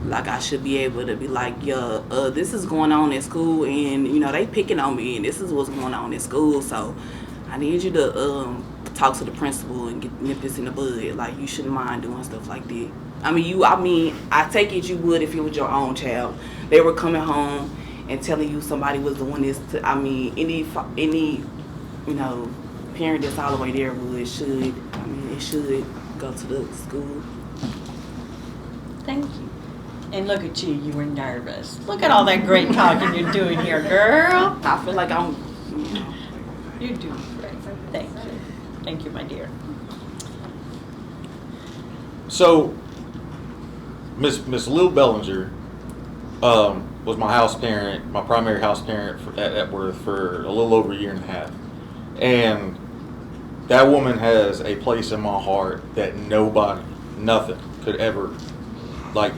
Like, I should be able to be like, yeah, this is going on at school, and they picking on me, and this is what's going on at school, so I need you to talk to the principal and nip this in the bud. Like, you shouldn't mind doing stuff like that. I take it you would if it was your own child. They were coming home and telling you somebody was doing this any parent that's all the way there it should go to the school. Thank you. And look at you, you were nervous. Look at all that great talking you're doing here, girl. I feel like I'm, You're doing great. Thank you. Thank you, my dear. So, Miss Lil Bellinger was my house parent, my primary house parent at Epworth for a little over a year and a half. And that woman has a place in my heart that nothing could ever,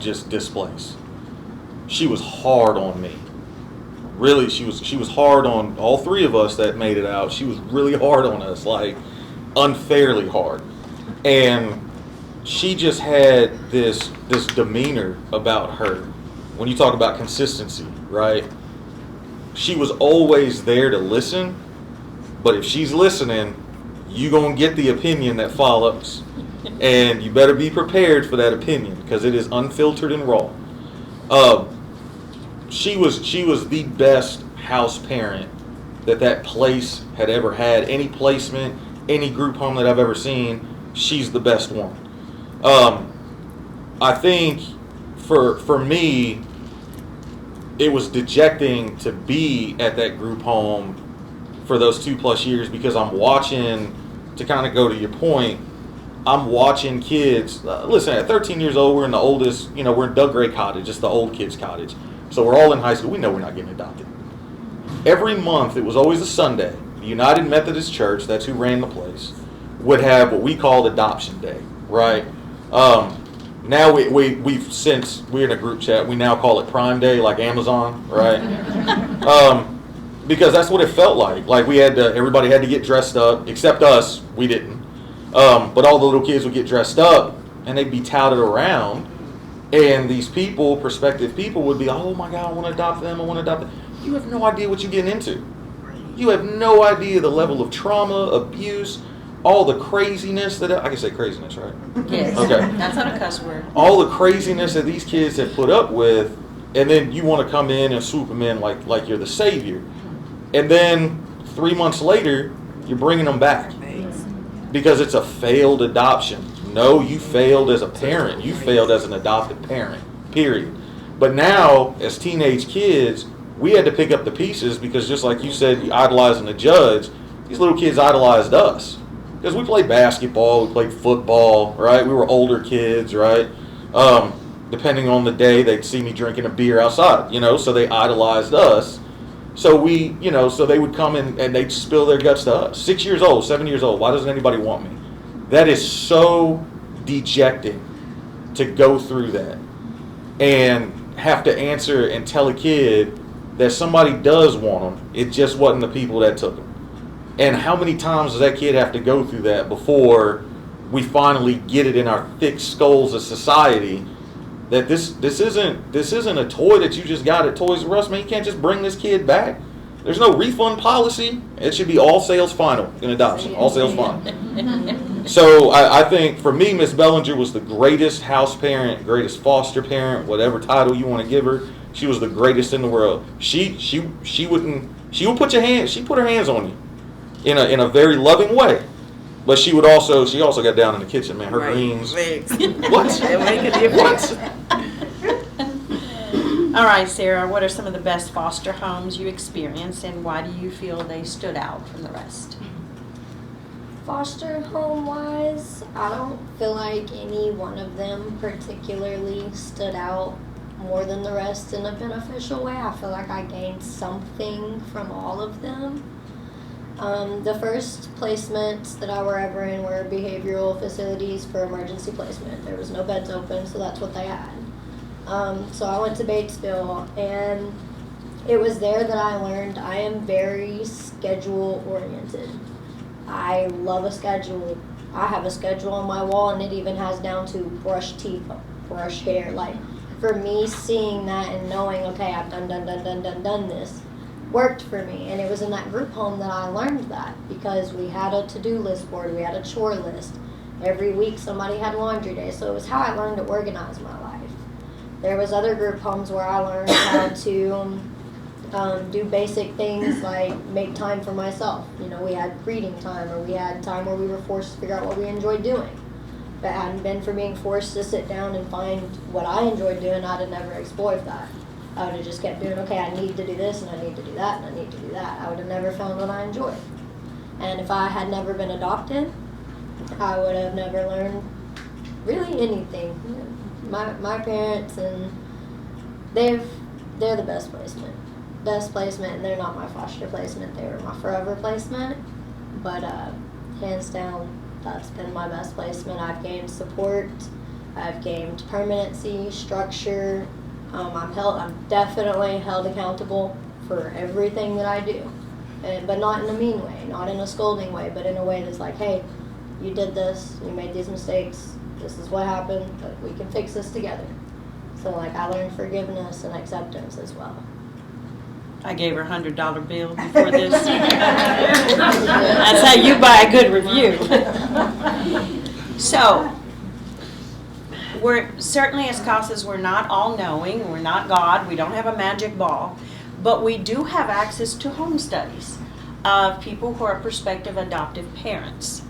just displace. She was hard on me. Really, she was hard on all three of us that made it out. She was really hard on us, unfairly hard. And she just had this demeanor about her. When you talk about consistency, right? She was always there to listen, but if she's listening, you gonna get the opinion that follows, and you better be prepared for that opinion because it is unfiltered and raw. She was the best house parent that place had ever had. Any placement, any group home that I've ever seen, she's the best one. I think for me, it was dejecting to be at that group home for those 2+ years because I'm watching, to kind of go to your point, I'm watching kids. Listen, at 13 years old, we're in the oldest, we're in Doug Gray Cottage, it's the old kids' cottage. So we're all in high school. We know we're not getting adopted. Every month, it was always a Sunday, the United Methodist Church, that's who ran the place, would have what we called Adoption Day, right? Now we've since we're in a group chat, we now call it Prime Day, like Amazon, right? Because that's what it felt like. Like everybody had to get dressed up, except us, we didn't. But all the little kids would get dressed up, and they'd be touted around, and these prospective people would be, oh my God, I want to adopt them, I want to adopt them. You have no idea what you're getting into. You have no idea the level of trauma, abuse, all the craziness that, I can say craziness, right? Yes. Okay. That's not a cuss word. All the craziness that these kids have put up with, and then you want to come in and swoop them in like you're the savior. And then 3 months later, you're bringing them back. because it's a failed adoption. No, you failed as a parent. You failed as an adopted parent, period. But now, as teenage kids, we had to pick up the pieces because just like you said, you idolizing the judge, these little kids idolized us. Because we played basketball, we played football, right? We were older kids, right? Depending on the day, they'd see me drinking a beer outside, so they idolized us. So so they would come in and they'd spill their guts to us. 6 years old, 7 years old, why doesn't anybody want me? That is so dejecting to go through that and have to answer and tell a kid that somebody does want them. It just wasn't the people that took them. And how many times does that kid have to go through that before we finally get it in our thick skulls of society that this isn't a toy that you just got at Toys R Us, man. You can't just bring this kid back. There's no refund policy. It should be all sales final in adoption. All sales final. So I think for me, Miss Bellinger was the greatest house parent, greatest foster parent, whatever title you want to give her. She was the greatest in the world. She would put her hands on you in a very loving way. But she also got down in the kitchen, man. Her greens. What? It make a difference. All right, Sarah, what are some of the best foster homes you experienced, and why do you feel they stood out from the rest? Foster home wise, I don't feel like any one of them particularly stood out more than the rest in a beneficial way. I feel like I gained something from all of them. The first placements that I were ever in were behavioral facilities for emergency placement. There was no beds open, so that's what they had. So I went to Batesville, and it was there that I learned I am very schedule oriented. I love a schedule. I have a schedule on my wall, and it even has down to brush teeth, brush hair. Like, for me, seeing that and knowing, okay, I've done this, worked for me. And it was in that group home that I learned that, because we had a to-do list board, we had a chore list. Every week somebody had laundry day, so it was how I learned to organize my life. There was other group homes where I learned how to do basic things like make time for myself. We had reading time, or we had time where we were forced to figure out what we enjoyed doing. If it hadn't been for being forced to sit down and find what I enjoyed doing, I'd have never explored that. I would have just kept doing, okay, I need to do this, and I need to do that, and I need to do that. I would have never found what I enjoyed. And if I had never been adopted, I would have never learned really anything. My parents, and they're the best placement. And they're not my foster placement, they were my forever placement. But hands down, that's been my best placement. I've gained support, I've gained permanency, structure. I'm definitely held accountable for everything that I do, but not in a mean way, not in a scolding way, but in a way that's like, hey, you did this, you made these mistakes, this is what happened, but we can fix this together. So I learned forgiveness and acceptance as well. I gave her a $100 bill before this. That's how you buy a good review. So, we're certainly, as CASAs, we're not all-knowing, we're not God, we don't have a magic ball, but we do have access to home studies of people who are prospective adoptive parents.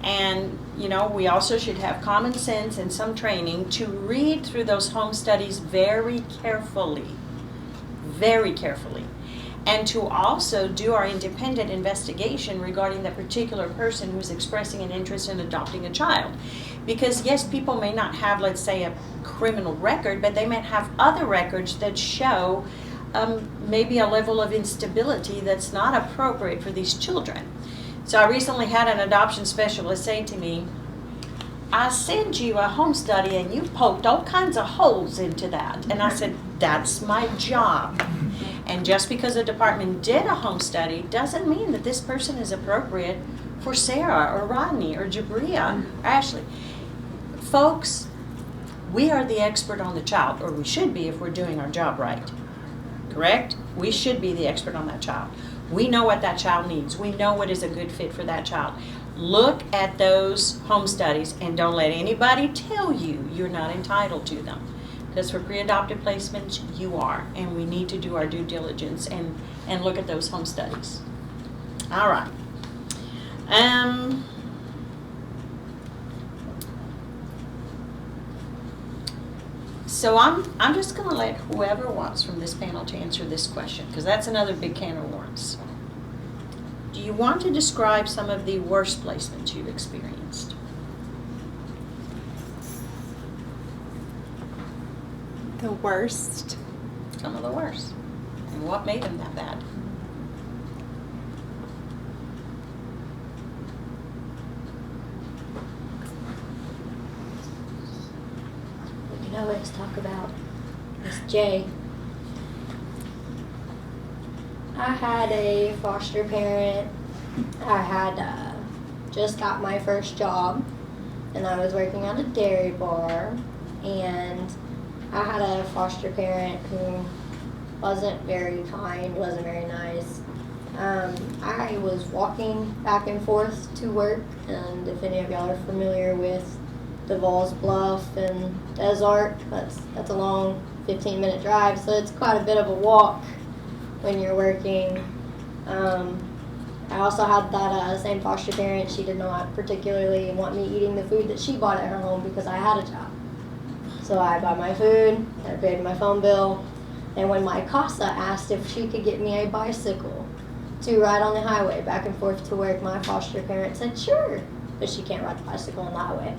And, we also should have common sense and some training to read through those home studies very carefully, and to also do our independent investigation regarding the particular person who's expressing an interest in adopting a child. Because yes, people may not have, let's say, a criminal record, but they may have other records that show maybe a level of instability that's not appropriate for these children. So I recently had an adoption specialist say to me, I sent you a home study and you poked all kinds of holes into that. And I said, that's my job. And just because a department did a home study doesn't mean that this person is appropriate for Sarah or Rodney or Jabria or Ashley. Folks, we are the expert on the child, or we should be if we're doing our job right. Correct? We should be the expert on that child. We know what that child needs. We know what is a good fit for that child. Look at those home studies and don't let anybody tell you you're not entitled to them. Because for pre-adoptive placements, you are. And we need to do our due diligence and look at those home studies. All right. So I'm just going to let whoever wants from this panel to answer this question, because that's another big can of worms. Do you want to describe some of the worst placements you've experienced? The worst. Some of the worst. And what made them that bad? We can always talk about Miss J. I had a foster parent. I had just got my first job, and I was working at a dairy bar, and I had a foster parent who wasn't very kind, wasn't very nice. I was walking back and forth to work, and if any of y'all are familiar with DeVal's Bluff and Desart, that's a long 15-minute drive, so it's quite a bit of a walk when you're working. I also had that same foster parent. She did not particularly want me eating the food that she bought at her home because I had a job. So I bought my food, I paid my phone bill, and when my CASA asked if she could get me a bicycle to ride on the highway back and forth to work, my foster parent said sure, but she can't ride the bicycle on the highway.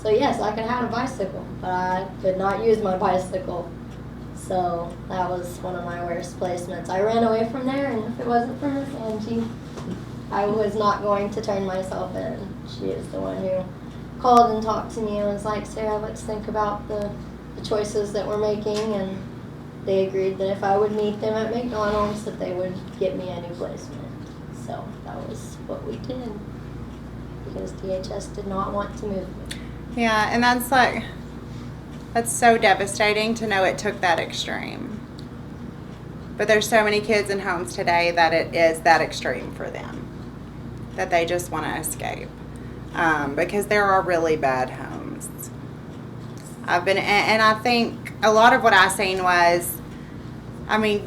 So yes, I could have a bicycle, but I could not use my bicycle. So that was one of my worst placements. I ran away from there, and if it wasn't for Miss Angie, I was not going to turn myself in. She is the one who called and talked to me and was like, Sarah, let's think about the choices that we're making, and they agreed that if I would meet them at McDonald's that they would get me a new placement. So that was what we did, because DHS did not want to move me. Yeah, and that's so devastating to know it took that extreme. But there's so many kids in homes today that it is that extreme for them, that they just want to escape. Because there are really bad homes. And I think a lot of what I seen was, I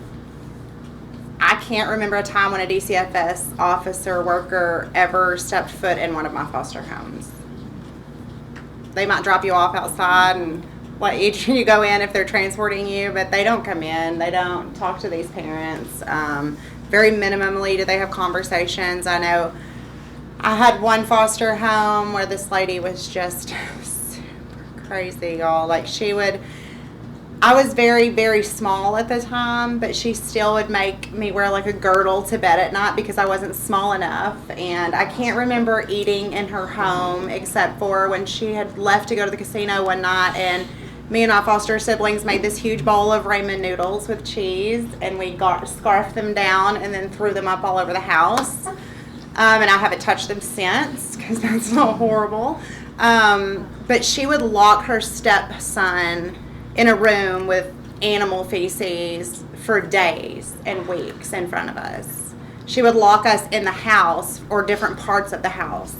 can't remember a time when a DCFS officer worker ever stepped foot in one of my foster homes. They might drop you off outside and let you go in if they're transporting you, but they don't come in. They don't talk to these parents. Very minimally do they have conversations. I know I had one foster home where this lady was just super crazy, y'all. Like, I was very, very small at the time, but she still would make me wear like a girdle to bed at night because I wasn't small enough. And I can't remember eating in her home except for when she had left to go to the casino one night, and me and my foster siblings made this huge bowl of ramen noodles with cheese, and we scarfed them down and then threw them up all over the house. And I haven't touched them since because that's so horrible. But she would lock her stepson in a room with animal feces for days and weeks in front of us. She would lock us in the house or different parts of the house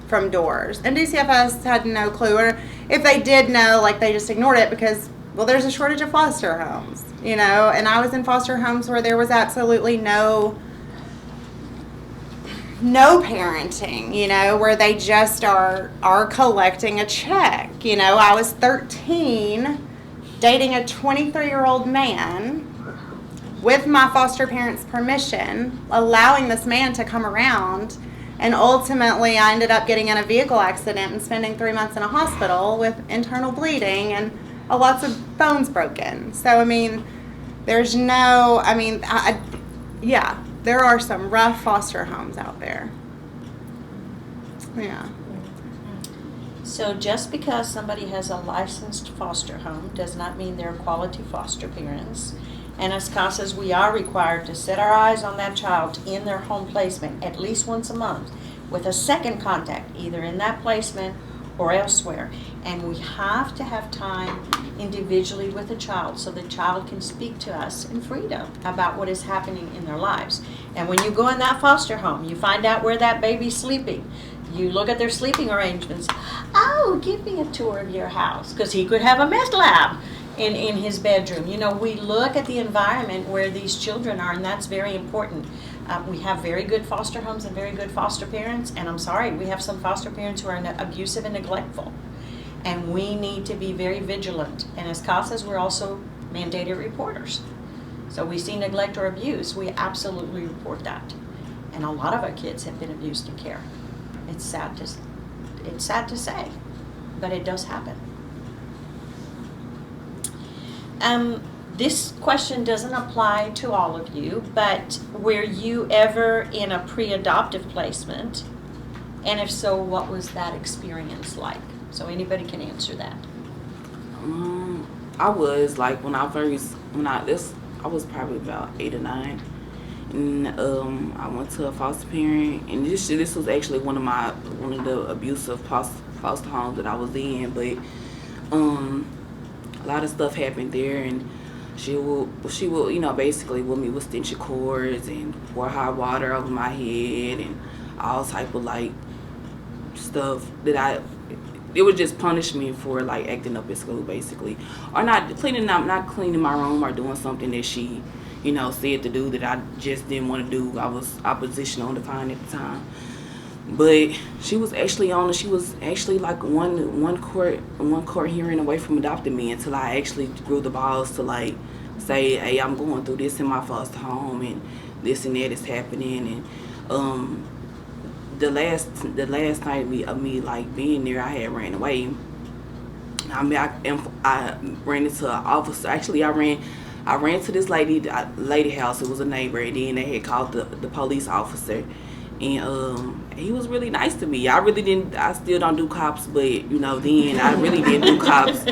from doors. And DCFS had no clue, or if they did know, like, they just ignored it because, well, there's a shortage of foster homes, you know. And I was in foster homes where there was absolutely no parenting, you know, where they just are collecting a check. You know, I was 13 dating a 23-year-old man with my foster parents' permission, allowing this man to come around, and ultimately I ended up getting in a vehicle accident and spending 3 months in a hospital with internal bleeding and lots of bones broken. So, there's there are some rough foster homes out there. Yeah. So just because somebody has a licensed foster home does not mean they're quality foster parents. And as CASAs, we are required to set our eyes on that child in their home placement at least once a month with a second contact, either in that placement or elsewhere. And we have to have time individually with the child so the child can speak to us in freedom about what is happening in their lives. And when you go in that foster home, you find out where that baby's sleeping. You look at their sleeping arrangements. Oh, give me a tour of your house, because he could have a meth lab in his bedroom. You know, we look at the environment where these children are, and that's very important. We have very good foster homes and very good foster parents, and I'm sorry, we have some foster parents who are abusive and neglectful. And we need to be very vigilant. And as CASAs, we're also mandated reporters. So we see neglect or abuse, we absolutely report that. And a lot of our kids have been abused in care. It's sad to say, but it does happen. This question doesn't apply to all of you, but were you ever in a pre-adoptive placement? And if so, what was that experience like? So anybody can answer that. I was like I was probably about 8 or 9, and I went to a foster parent, and this was actually one of the abusive foster homes that I was in, but a lot of stuff happened there, and she will basically with me with stench cords and pour hot water over my head and all type of like stuff that it was just punishment for like acting up at school basically, or not cleaning my room or doing something that she said to do that I just didn't want to do. I was oppositional defiant at the time. But she was actually like one court hearing away from adopting me until I actually grew the balls to like say, hey, I'm going through this in my foster home and this and that is happening. And the last night of me like being there, I had ran away. I mean, I ran into an officer. Actually, I ran to this lady house. It was a neighbor, and then they had called the police officer. And he was really nice to me. I still don't do cops, but then I really didn't do cops.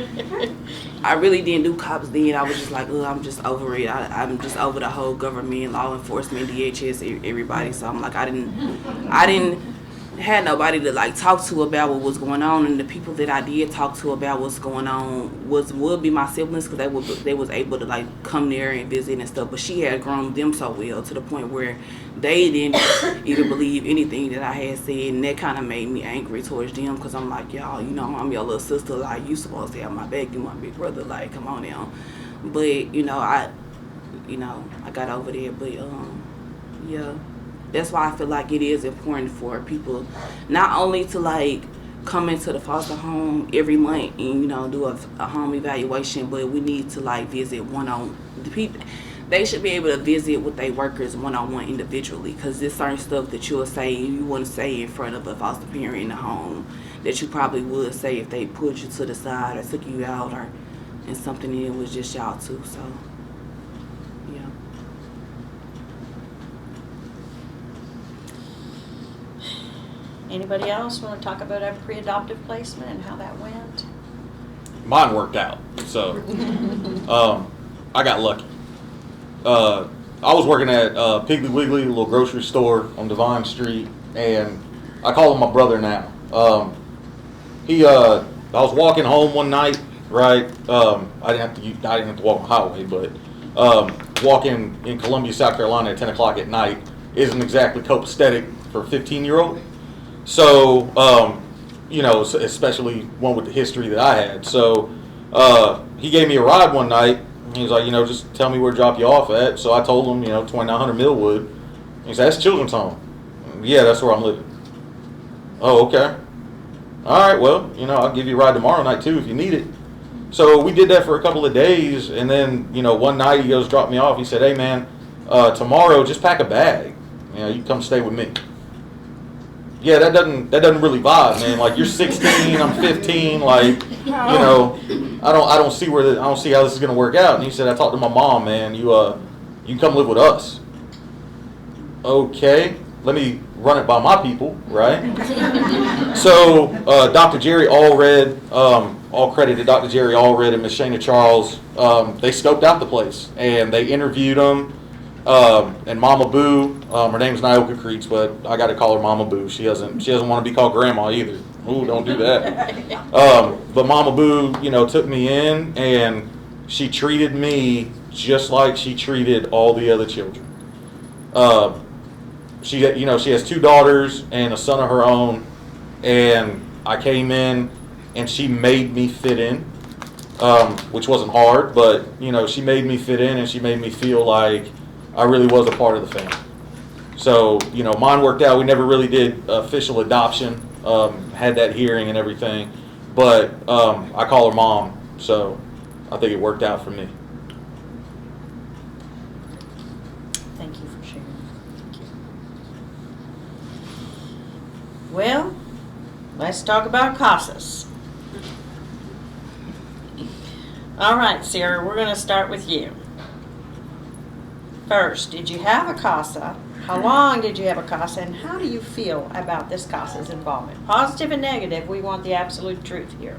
I really didn't do cops then. I was just like, I'm just over it. I'm just over the whole government, law enforcement, DHS, everybody. So I'm like, I didn't had nobody to like talk to about what was going on, and the people that I did talk to about what's going on would be my siblings, because they was able to like come there and visit and stuff. But she had grown them so well to the point where they didn't even believe anything that I had said, and that kind of made me angry towards them, because I'm like, y'all, I'm your little sister, like you supposed to have my back, you my big brother, like come on now. But I got over there, but yeah. That's why I feel like it is important for people not only to like come into the foster home every month and do a home evaluation, but we need to like visit the people. They should be able to visit with their workers one-on-one individually, because there's certain stuff that you wouldn't say in front of a foster parent in the home that you probably would say if they pulled you to the side or took you out and something, and it was just y'all too. So yeah. Anybody else want to talk about our pre-adoptive placement and how that went? Mine worked out, so I got lucky. I was working at Piggly Wiggly, a little grocery store on Devine Street, and I call him my brother now. I was walking home one night, right? I didn't have to walk on the highway, but walking in Columbia, South Carolina at 10 o'clock at night isn't exactly copacetic for a 15-year-old. So, especially one with the history that I had. So, he gave me a ride one night. He was like, just tell me where to drop you off at. So I told him, 2900 Millwood. He said, that's Children's Home. Yeah, that's where I'm living. Oh, okay. All right, well, I'll give you a ride tomorrow night too if you need it. So we did that for a couple of days, and then, one night he goes, drop me off. He said, hey man, tomorrow just pack a bag. You can come stay with me. Yeah, that doesn't really vibe, man. Like, you're 16, I'm 15. Like, I don't see how this is gonna work out. And he said, I talked to my mom, man. You can come live with us. Okay, let me run it by my people, right? So, Dr. Jerry Allred, all credit to Dr. Jerry Allred and Miss Shana Charles. They scoped out the place and they interviewed them. And Mama Boo, her name's Nyoka Creeks, but I got to call her Mama Boo. She doesn't want to be called Grandma either. Ooh, don't do that. But Mama Boo, took me in, and she treated me just like she treated all the other children. She has 2 daughters and a son of her own, and I came in, and she made me fit in, which wasn't hard, but she made me fit in, and she made me feel like I really was a part of the family. So, mine worked out. We never really did official adoption, had that hearing and everything. but I call her mom, so I think it worked out for me. Thank you for sharing. Thank you. Well, let's talk about CASAs. All right, Sarah, we're going to start with you. First, did you have a CASA? How long did you have a CASA, and how do you feel about this CASA's involvement? Positive and negative, we want the absolute truth here.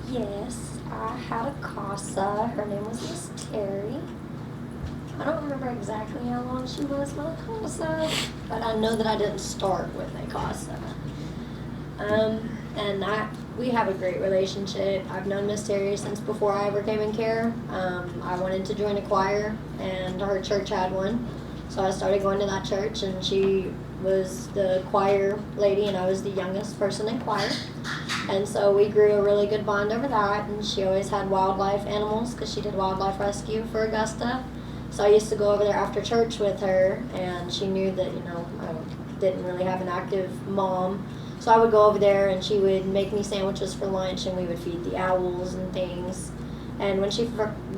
Yes, I had a CASA. Her name was Miss Terry. I don't remember exactly how long she was with a CASA, but I know that I didn't start with a CASA. We have a great relationship. I've known Miss Terry since before I ever came in care. I wanted to join a choir, and her church had one. So I started going to that church, and she was the choir lady, and I was the youngest person in choir. And so we grew a really good bond over that, and she always had wildlife animals because she did wildlife rescue for Augusta. So I used to go over there after church with her, and she knew that, I didn't really have an active mom. So I would go over there, and she would make me sandwiches for lunch, and we would feed the owls and things. And when she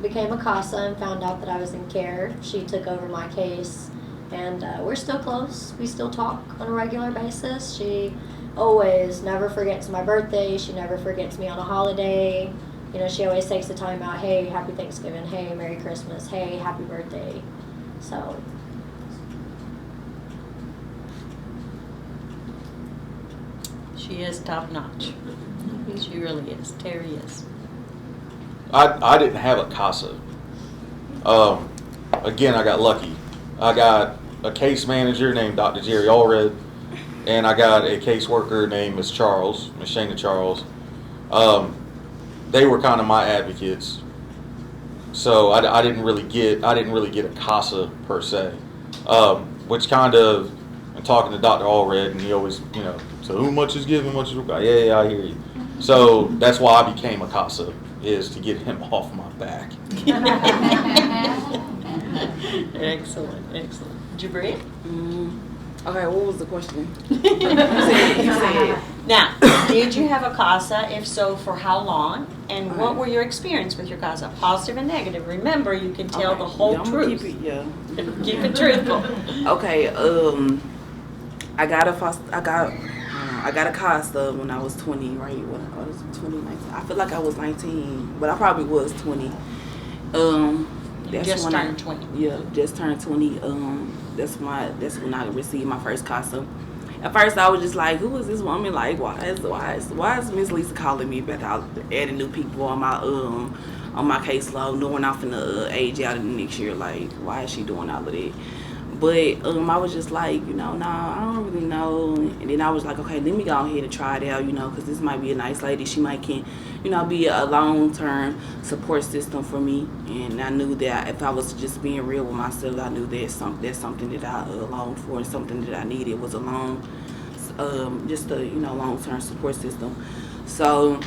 became a CASA and found out that I was in care, she took over my case. And we're still close. We still talk on a regular basis. She always never forgets my birthday. She never forgets me on a holiday. She always takes the time out. Hey, happy Thanksgiving. Hey, Merry Christmas. Hey, happy birthday. So. She is top notch. She really is. Terry is. I didn't have a CASA. Again, I got lucky. I got a case manager named Dr. Jerry Allred, and I got a caseworker named Miss Shana Charles. They were kind of my advocates, so I didn't really get a CASA per se, which kind of, I'm talking to Dr. Allred, and he always, so who much is given, much is required. Yeah, I hear you. So that's why I became a CASA, is to get him off my back. Excellent. Jabria? Okay, what was the question? You said. Now, did you have a CASA? If so, for how long? And what were your experience with your CASA? Positive and negative. Remember, you can tell the whole truth. Keep it truthful. Okay, I got a CASA when I was 20, right? When I was 20, 19. I feel like I was 19, but I probably was 20. Just turned 20. Yeah, just turned 20. That's when I received my first CASA. At first, I was just like, "Who is this woman? Like, why is Miss Lisa calling me back out, adding new people on my caseload, knowing I'm finna age out in the next year? Like, why is she doing all of that?" But I was just like, I don't really know. And then I was like, okay, let me go ahead and try it out, because this might be a nice lady. She might can, be a long-term support system for me. And I knew that if I was just being real with myself, I knew that's something that I longed for, and something that I needed was a long-term support system. So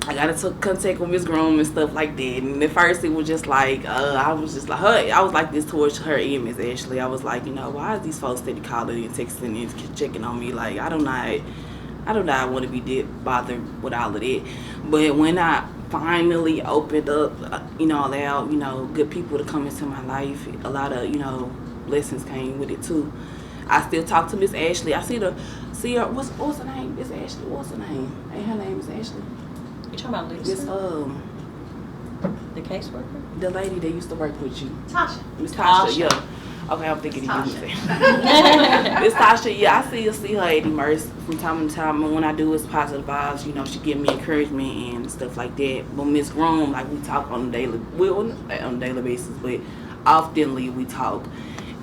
I got into contact with Miss Groom and stuff like that. And at first it was just like, I was like this towards her and Miss Ashley. I was like, why is these folks steady calling and texting and checking on me? Like, I do not want to be bothered with all of that. But when I finally opened up, allowed, good people to come into my life, a lot of, blessings came with it too. I still talk to Miss Ashley. I see her, what's her name? Miss Ashley, what's her name? Hey, her name is Ashley. You talking about Lisa? This, the caseworker? the lady that used to work with you. Tasha. Miss Tasha, yeah. Okay, I'm thinking of you. Miss Tasha, yeah, I see her at Immerse from time to time. And when I do, it's positive vibes. She give me encouragement and stuff like that. But Miss Groom, like, we talk on a daily basis, but oftenly we talk.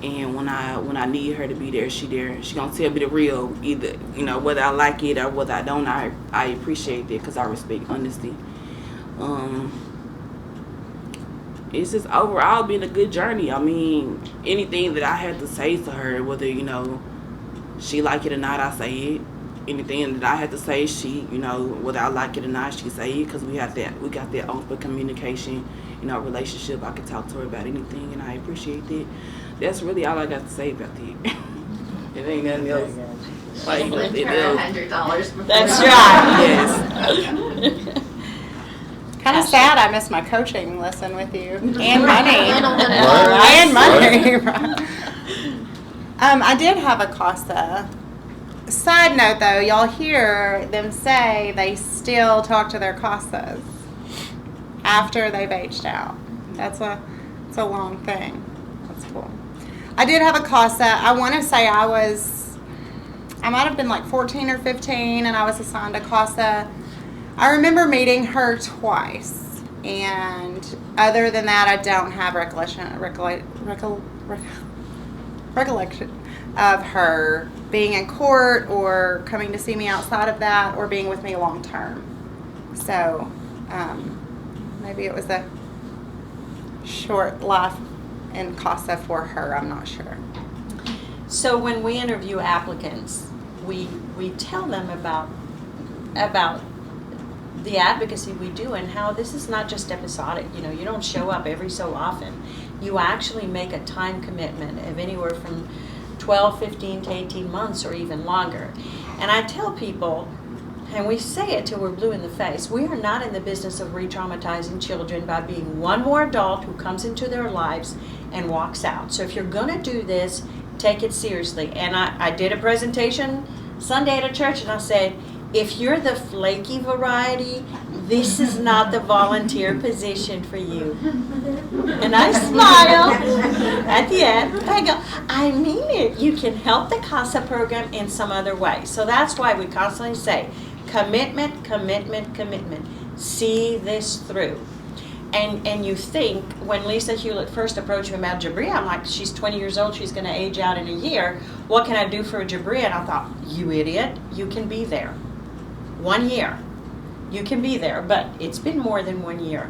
And when I need her to be there, she there. She gonna tell me the real, either whether I like it or whether I don't. I appreciate that because I respect honesty. It's just overall been a good journey. I mean, anything that I had to say to her, whether she like it or not, I say it. Anything that I had to say, she whether I like it or not, she say it because we got that open communication, relationship. I can talk to her about anything, and I appreciate that. That's really all I got to say about that. It ain't nothing else. Like, Lent it, her $100 before. That's right. Yes. Kind of sad I missed my coaching lesson with you. And money. And on the Right. And money. Right. I did have a CASA. Side note though, y'all hear them say they still talk to their CASAs after they've aged out. It's a long thing. That's cool. I did have a CASA. I want to say I might have been like 14 or 15 and I was assigned a CASA. I remember meeting her twice, and other than that, I don't have recollection of her being in court or coming to see me outside of that or being with me long term. So maybe it was a short life in CASA for her. I'm not sure. So when we interview applicants, we tell them about the advocacy we do and how this is not just episodic. You know, you don't show up every so often. You actually make a time commitment of anywhere from 12, 15 to 18 months or even longer. And I tell people, and we say it till we're blue in the face, we are not in the business of re-traumatizing children by being one more adult who comes into their lives and walks out. So if you're going to do this, take it seriously. And I did a presentation Sunday at a church, and I said, if you're the flaky variety, this is not the volunteer position for you. And I smile at the end. I go, I mean it. You can help the CASA program in some other way. So that's why we constantly say, commitment, commitment, commitment. See this through. And you think, when Lisa Hewlett first approached me about Jabria, I'm like, she's 20 years old, she's going to age out in a year. What can I do for Jabria? And I thought, you idiot, you can be there. 1 year. You can be there, but it's been more than 1 year.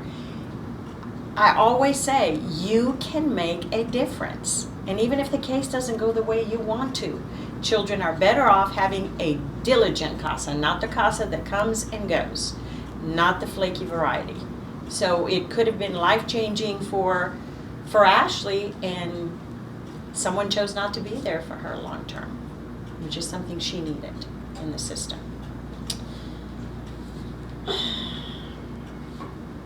I always say, you can make a difference. And even if the case doesn't go the way you want to, children are better off having a diligent CASA, not the CASA that comes and goes, not the flaky variety. So it could have been life-changing for Ashley, and someone chose not to be there for her long term, which is something she needed in the system.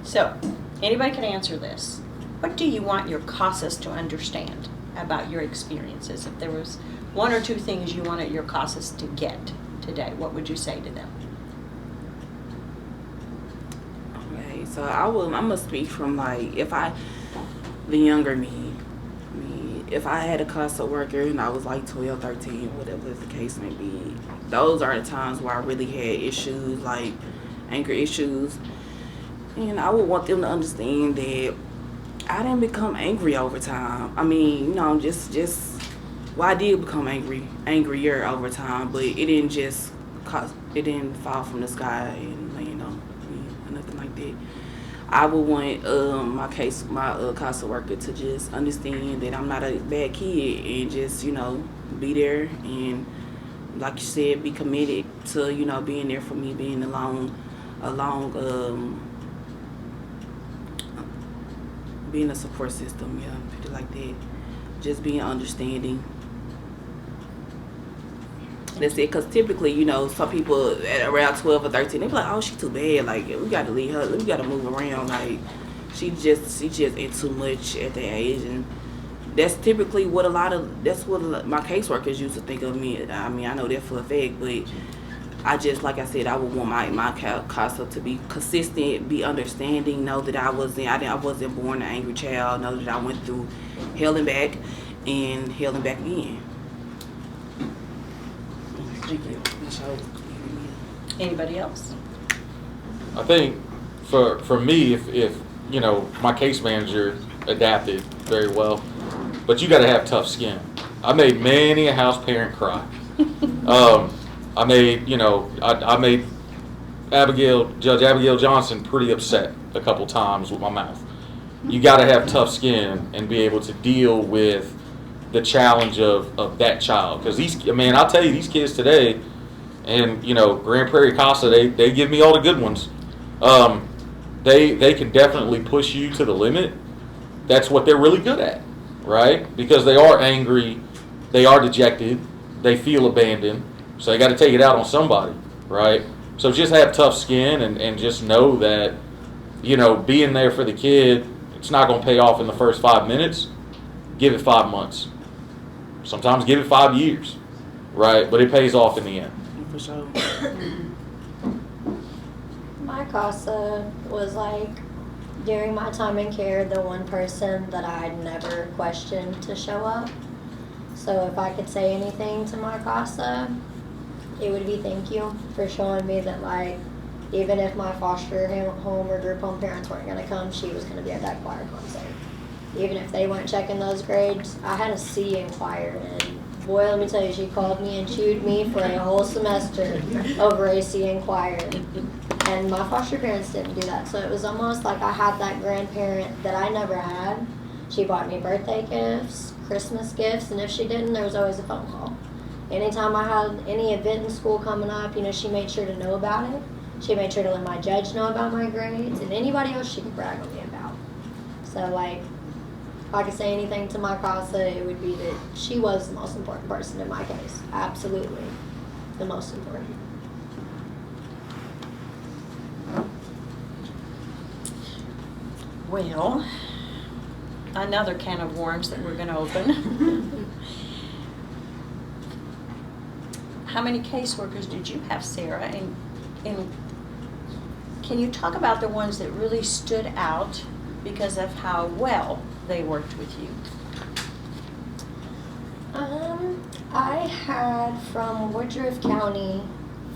So, anybody can answer this. What do you want your CASAs to understand about your experiences? If there was one or two things you wanted your CASAs to get today, what would you say to them? Okay, so I'm gonna speak from like the younger me. If I had a CASA worker and I was like 12, 13, whatever the case may be, those are the times where I really had issues, like anger issues. And I would want them to understand that I didn't become angry over time. I mean, you know, well, I did become angrier over time, but it didn't fall from the sky and land on me or nothing like that. I would want my CASA worker to just understand that I'm not a bad kid and just, you know, be there and, like you said, be committed to, you know, being there for me, being being a support system, yeah, put it like that. Just being understanding. That's it, because typically, you know, some people at around 12 or 13, they be like, oh, she too bad, like, we got to leave her, we got to move around, like, she just ain't too much at that age. And that's typically what that's what my caseworkers used to think of me. I mean, I know that for a fact, but I just, like I said, I would want my CASA to be consistent, be understanding, know that I wasn't born an angry child, know that I went through hell and back again. Thank you. Anybody else? I think for me, if you know, my case manager adapted very well, but you got to have tough skin. I made many a house parent cry. I made Judge Abigail Johnson pretty upset a couple times with my mouth. You got to have tough skin and be able to deal with the challenge of that child. Because I'll tell you, these kids today, and you know, Grand Prairie CASA, they give me all the good ones. They can definitely push you to the limit. That's what they're really good at, right? Because they are angry, they are dejected, they feel abandoned, So they got to take it out on somebody, right? So just have tough skin and just know that, being there for the kid, it's not going to pay off in the first 5 minutes. Give it 5 months. Sometimes give it 5 years, right? But it pays off in the end. For sure. My CASA was during my time in care, the one person that I'd never questioned to show up. So if I could say anything to my CASA, it would be thank you for showing me that even if my foster home or group home parents weren't going to come, she was going to be at that choir concert. Even if they weren't checking those grades, I had a C in choir, and boy, let me tell you, she called me and chewed me for a whole semester over a C in choir. And my foster parents didn't do that, so it was almost like I had that grandparent that I never had. She bought me birthday gifts, Christmas gifts, and if she didn't, there was always a phone call. Anytime I had any event in school coming up, she made sure to know about it. She made sure to let my judge know about my grades, and anybody else she could brag on me about. So, if I could say anything to my CASA, it would be that she was the most important person in my case. Absolutely. The most important. Well, another can of worms that we're going to open. How many caseworkers did you have, Sarah? And can you talk about the ones that really stood out because of how well they worked with you? I had from Woodruff County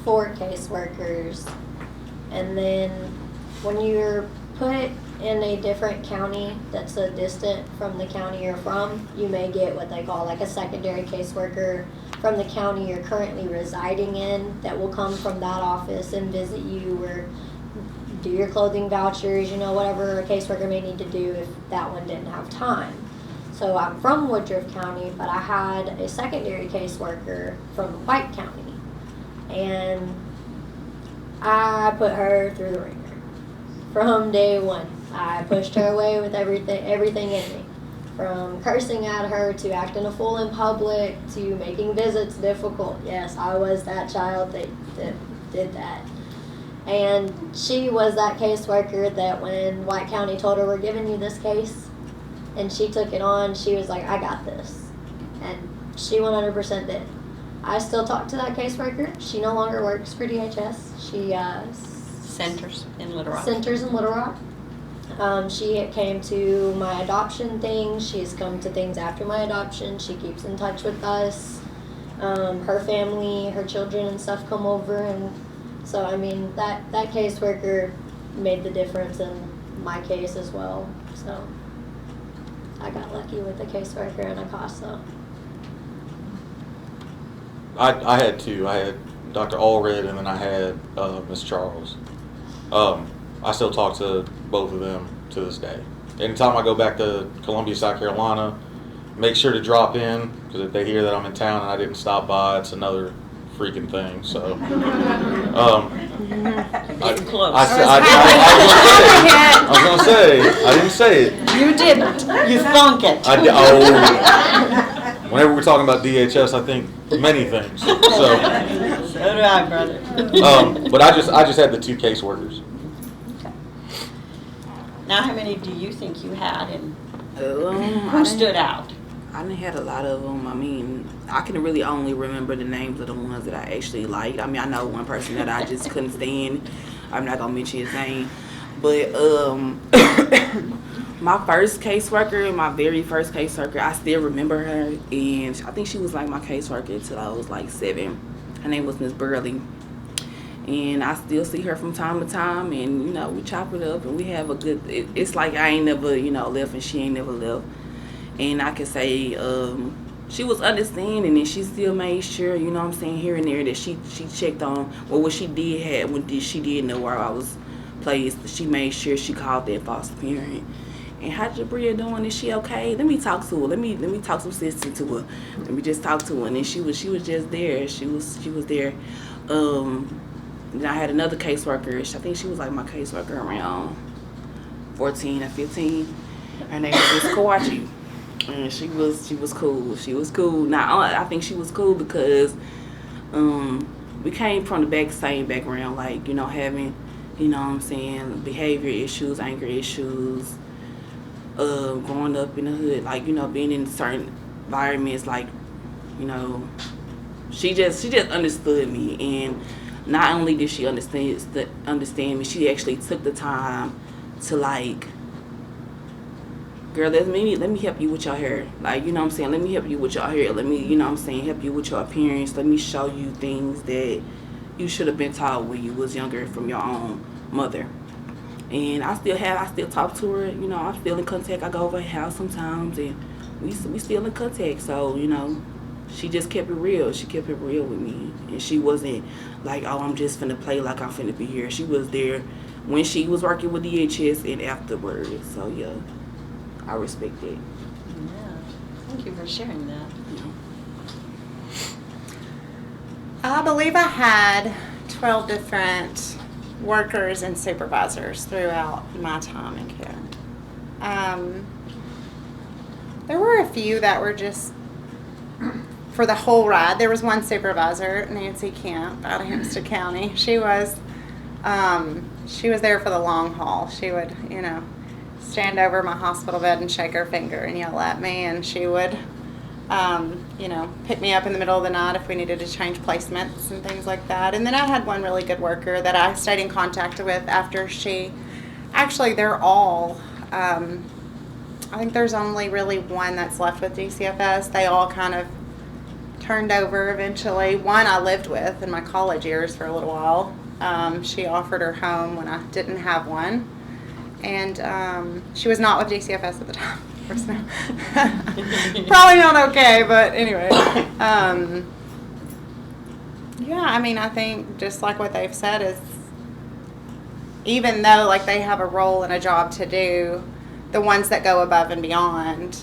4 caseworkers, and then when you're put in a different county that's so distant from the county you're from, you may get what they call a secondary caseworker from the county you're currently residing in that will come from that office and visit you or do your clothing vouchers, whatever a caseworker may need to do if that one didn't have time. So I'm from Woodruff County, but I had a secondary caseworker from White County, and I put her through the ringer from day one. I pushed her away with everything in me, from cursing at her to acting a fool in public to making visits difficult. Yes, I was that child that did that. And she was that caseworker that when White County told her, we're giving you this case, and she took it on, she was like, I got this. And she 100% did. I still talk to that caseworker. She no longer works for DHS. She Centers in Little Rock. Centers in Little Rock. She came to my adoption things. She's come to things after my adoption. She keeps in touch with us. Her family, her children and stuff come over. And so, that caseworker made the difference in my case as well. So I got lucky with a caseworker and a CASA. I had 2. I had Dr. Allred and then I had Miss Charles. I still talk to both of them to this day. Anytime I go back to Columbia, South Carolina, make sure to drop in, because if they hear that I'm in town and I didn't stop by, it's another freaking thing. So, Getting close. I was gonna say, I didn't say it. You didn't. You thunk it. Whenever we're talking about DHS, I think many things. So do I, brother. But I just had the 2 caseworkers. Okay. Now, how many do you think you had, and I who stood out? I done had a lot of them. I can really only remember the names of the ones that I actually liked. I know one person that I just couldn't stand. I'm not gonna mention his name, but my first caseworker, my very first caseworker, I still remember her, and I think she was my caseworker until I was 7. Her name was Miss Burley, and I still see her from time to time, and we chop it up, and we have a good. It's like I ain't never left, and she ain't never left, and I can say she was understanding, and she still made sure, here and there that she checked on what she did have when she did know where I was placed. She made sure she called that foster parent. And how Jabria doing? Is she okay? Let me talk to her. Let me talk some sense into her. Let me just talk to her. And then she was just there. She was there. Then I had another caseworker. I think she was my caseworker around 14 or 15. Her name was Miss Kawachi. And she was cool. She was cool. Now I think she was cool because We came from the same background, like, having, what I'm saying, behavior issues, anger issues, growing up in the hood, like, being in certain environments, like, she just understood me. And not only did she understand me, she actually took the time to, like, girl, let me help you with your hair. Like, what I'm saying, let me help you with your hair. Let me, what I'm saying, help you with your appearance. Let me show you things that you should have been taught when you was younger from your own mother. And I still talk to her. I'm still in contact. I go over her house sometimes, and we still in contact. So, she just kept it real. She kept it real with me. And she wasn't like, oh, I'm just finna play like I'm finna be here. She was there when she was working with DHS and afterwards. So, yeah, I respect it. Yeah. Thank you for sharing that. I believe I had 12 different workers and supervisors throughout my time in care. There were a few that were just for the whole ride. There was one supervisor, Nancy Kemp, out of Hempstead County. She was there for the long haul. She would, stand over my hospital bed and shake her finger and yell at me, and she would, pick me up in the middle of the night if we needed to change placements and things like that. And then I had one really good worker that I stayed in contact with after they're all, I think there's only really one that's left with DCFS. They all kind of turned over eventually. One I lived with in my college years for a little while. She offered her home when I didn't have one. And she was not with DCFS at the time. Of course, no. Probably not okay, but anyway. I think just like what they've said is, even though like they have a role and a job to do, the ones that go above and beyond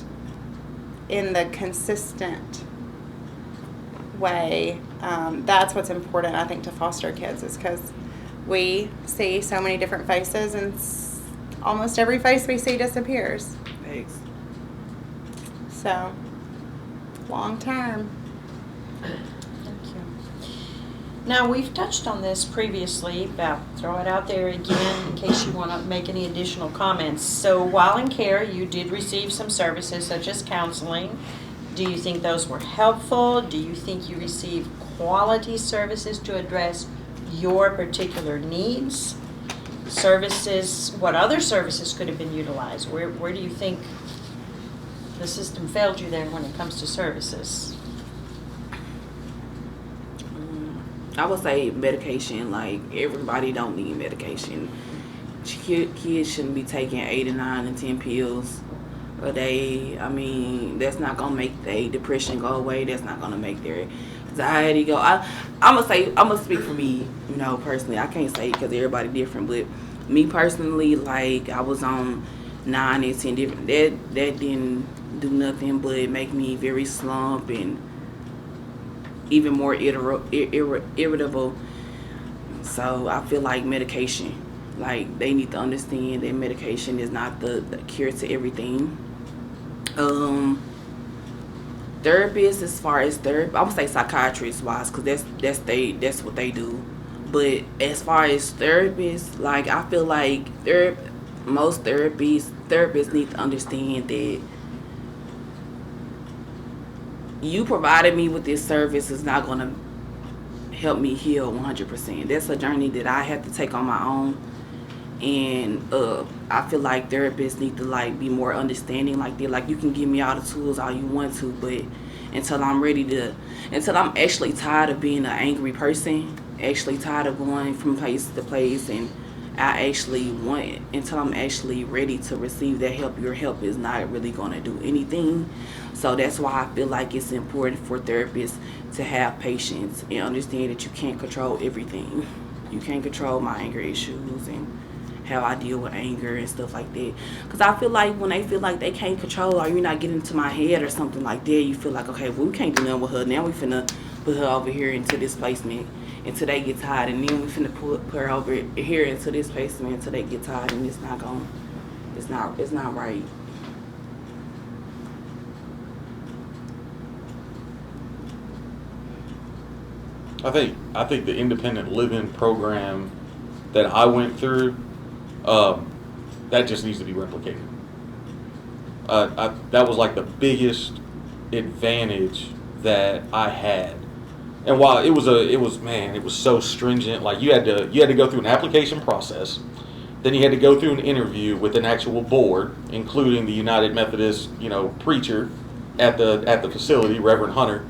in the consistent way, that's what's important, I think, to foster kids, is because we see so many different faces, and almost every face we see disappears. Thanks. So, long term. Thank you. Now, we've touched on this previously, but throw it out there again in case you want to make any additional comments. So, while in care, you did receive some services such as counseling. Do you think those were helpful? Do you think you received quality services to address your particular needs? Services, what other services could have been utilized? Where do you think the system failed you there when it comes to services? I would say medication. Like, everybody don't need medication. Kids shouldn't be taking 8 and 9 and 10 pills a day. I mean, that's not gonna make their depression go away. That's not gonna make their anxiety go. I'm gonna speak for me, personally. I can't say because everybody different, but me personally, like, I was on 9 and 10 different. That didn't do nothing but make me very slump and even more irritable. So I feel like medication, like, they need to understand that medication is not the cure to everything. Therapists, as far as I would say psychiatrists wise, because that's what they do. But as far as therapists, like, I feel like most therapists need to understand that you provided me with this service is not going to help me heal 100%. That's a journey that I have to take on my own. And I feel like therapists need to, like, be more understanding. Like, they're like, you can give me all the tools all you want to, but until I'm actually tired of being an angry person, actually tired of going from place to place, and until I'm actually ready to receive that help, your help is not really going to do anything. So that's why I feel like it's important for therapists to have patience and understand that you can't control everything. You can't control my anger issues and how I deal with anger and stuff like that. Because I feel like when they feel like they can't control, or you're not getting into my head or something like that, you feel like, okay, well, we can't do nothing with her. Now we finna put her over here into this placement until they get tired, and then we finna put her over here into this placement until they get tired, and it's not right. I think the independent living program that I went through, that just needs to be replicated. That was like the biggest advantage that I had. And while it was so stringent. Like you had to go through an application process, then you had to go through an interview with an actual board, including the United Methodist, preacher at the facility, Reverend Hunter,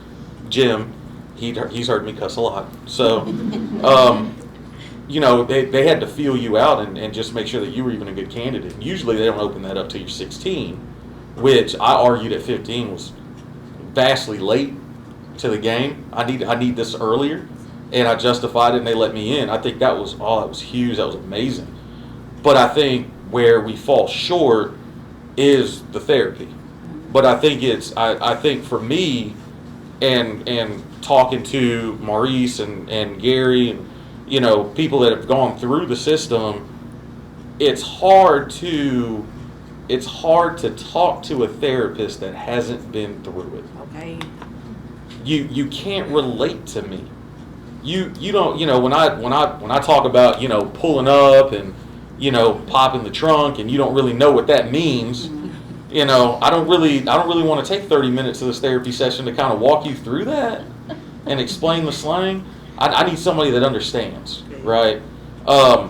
Jim. He's heard me cuss a lot. So, they had to feel you out and just make sure that you were even a good candidate. Usually they don't open that up till you're 16, which I argued at 15 was vastly late to the game. I need this earlier, and I justified it, and they let me in. I think that was huge. That was amazing. But I think where we fall short is the therapy. But I think for me, and talking to Maurice and Gary and people that have gone through the system, it's hard to talk to a therapist that hasn't been through it. Okay. You can't relate to me. You don't when I talk about pulling up and popping the trunk, and you don't really know what that means. I don't really want to take 30 minutes of this therapy session to kind of walk you through that and explain the slang. I need somebody that understands, right? I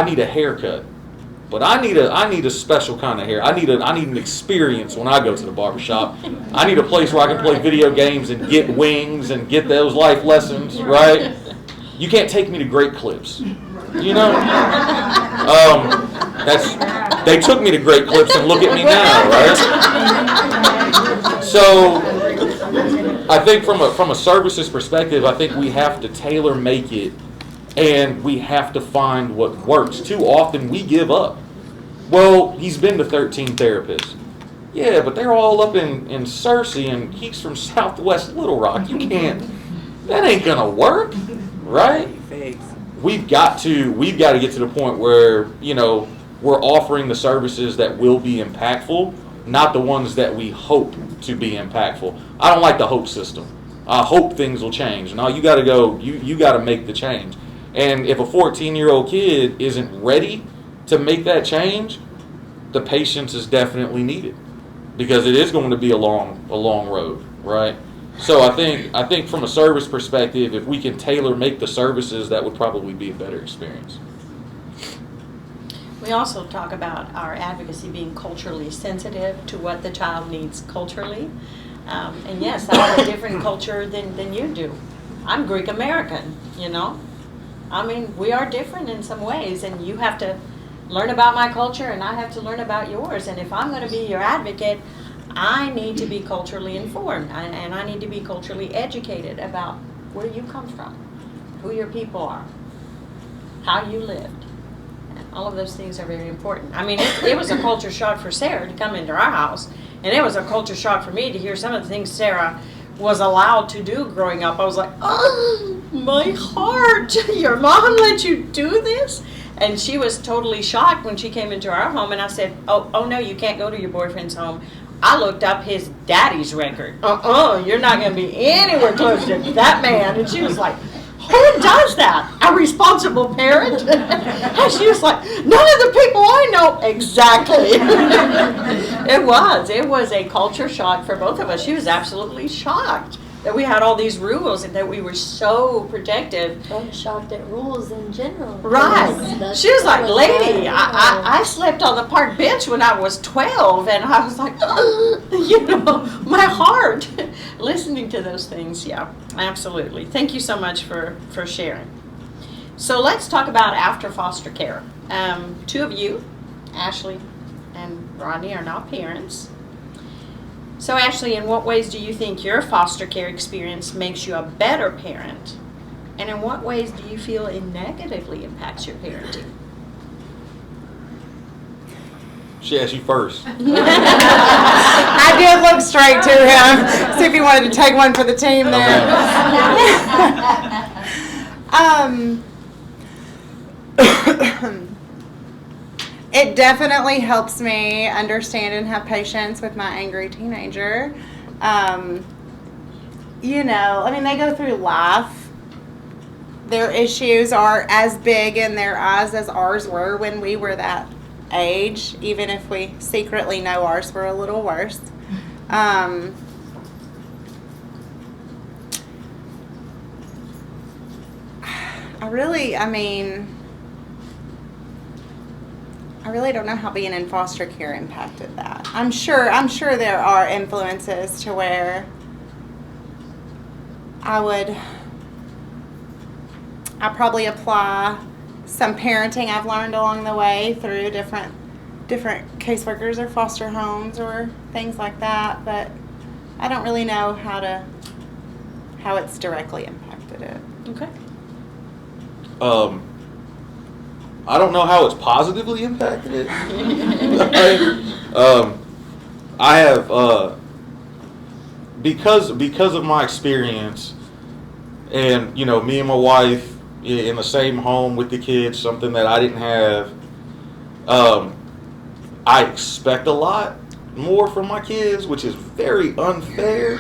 need a haircut, but I need a special kind of hair. I need an experience when I go to the barbershop. I need a place where I can play video games and get wings and get those life lessons, right? You can't take me to Great Clips, they took me to Great Clips and look at me now, right? So I think from a services perspective, I think we have to tailor make it, and we have to find what works. Too often we give up. Well, he's been to 13 therapists. Yeah, but they're all up in Searcy, and he's from Southwest Little Rock. You can't. That ain't gonna work, right? We've got to get to the point where we're offering the services that will be impactful, not the ones that we hope to be impactful. I don't like the hope system. I hope things will change. No, you got to go. You got to make the change. And if a 14-year-old kid isn't ready to make that change, the patience is definitely needed, because it is going to be a long road, right? So I think from a service perspective, if we can tailor make the services, that would probably be a better experience. We also talk about our advocacy being culturally sensitive to what the child needs culturally. And yes, I have a different culture than you do. I'm Greek American, I mean, we are different in some ways, and you have to learn about my culture, and I have to learn about yours. And if I'm going to be your advocate, I need to be culturally informed, and I need to be culturally educated about where you come from, who your people are, how you lived. And all of those things are very important. I mean, it was a culture shock for Sarah to come into our house, and it was a culture shock for me to hear some of the things Sarah was allowed to do growing up. I was like, oh, my heart, your mom let you do this? And she was totally shocked when she came into our home, and I said, oh no, you can't go to your boyfriend's home. I looked up his daddy's record. You're not going to be anywhere close to that man. And she was like, who does that? A responsible parent? And she was like, none of the people I know. Exactly. It was a culture shock for both of us. She was absolutely shocked that we had all these rules and that we were so protective. I'm shocked at rules in general. Right. She was like, lady, I slept on the park bench when I was 12, and I was like, my heart. Listening to those things, yeah, absolutely. Thank you so much for sharing. So let's talk about after foster care. Two of you, Ashley and Rodney, are now parents. So Ashley, in what ways do you think your foster care experience makes you a better parent? And in what ways do you feel it negatively impacts your parenting? She asked you first. I did look straight to him, see if he wanted to take one for the team there. It definitely helps me understand and have patience with my angry teenager. you know, I mean, they go through life. Their issues are as big in their eyes as ours were when we were that age, even if we secretly know ours were a little worse. I really don't know how being in foster care impacted that. I'm sure there are influences to where I probably apply some parenting I've learned along the way through different caseworkers or foster homes or things like that, but I don't really know how it's directly impacted it. Okay. I don't know how it's positively impacted it. I have, because of my experience, and you know, me and my wife in the same home with the kids, something that I didn't have. I expect a lot more from my kids, which is very unfair.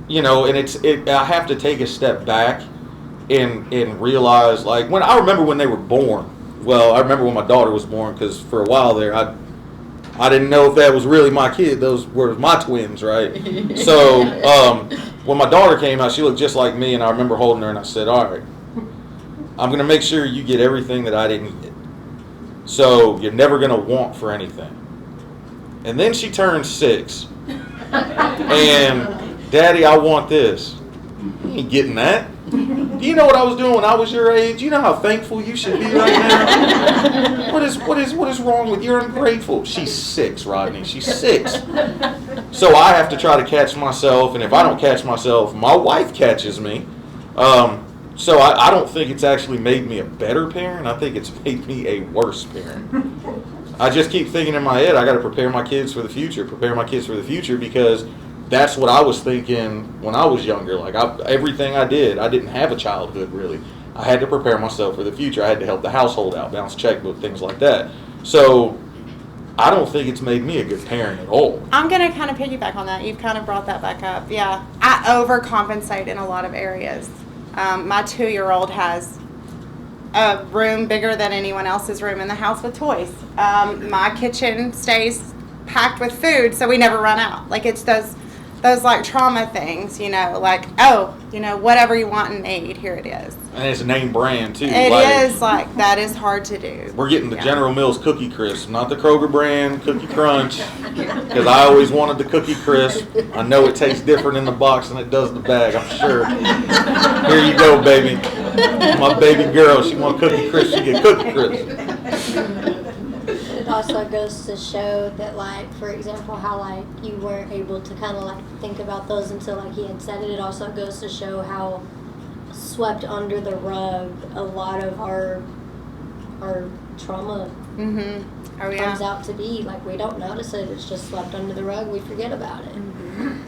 You know, and I have to take a step back and realize, like, I remember when they were born. Well, I remember when my daughter was born, because for a while there, I didn't know if that was really my kid. Those were my twins, right? So when my daughter came out, she looked just like me, and I remember holding her, and I said, all right, I'm going to make sure you get everything that I didn't get. So you're never going to want for anything. And then she turned 6. And, Daddy, I want this. You ain't getting that. Do you know what I was doing when I was your age? You know how thankful you should be right now? What is wrong with you? You're ungrateful. She's 6, Rodney. She's 6. So I have to try to catch myself, and if I don't catch myself, my wife catches me. So I don't think it's actually made me a better parent. I think it's made me a worse parent. I just keep thinking in my head, I got to prepare my kids for the future, because that's what I was thinking when I was younger. Like, everything I didn't have a childhood, really. I had to prepare myself for the future. I had to help the household out, balance checkbook, things like that. So I don't think it's made me a good parent at all. I'm going to kind of piggyback on that. You've kind of brought that back up. Yeah. I overcompensate in a lot of areas. My 2-year-old has a room bigger than anyone else's room in the house with toys. My kitchen stays packed with food, so we never run out. Like, it's those like trauma things, you know, like, oh, you know, whatever you want and need, here it is. And it's a name brand too. That is hard to do. We're getting the General Mills Cookie Crisp, not the Kroger brand Cookie Crunch, because I always wanted the Cookie Crisp. I know it tastes different in the box than it does the bag, I'm sure. Here you go, baby. My baby girl, she want Cookie Crisp, she get Cookie Crisp. It also goes to show that, like, for example, how, like, you weren't able to kind of, like, think about those until, like, he had said it. It also goes to show how swept under the rug a lot of our trauma comes out to be. Like, we don't notice it. It's just swept under the rug. We forget about it.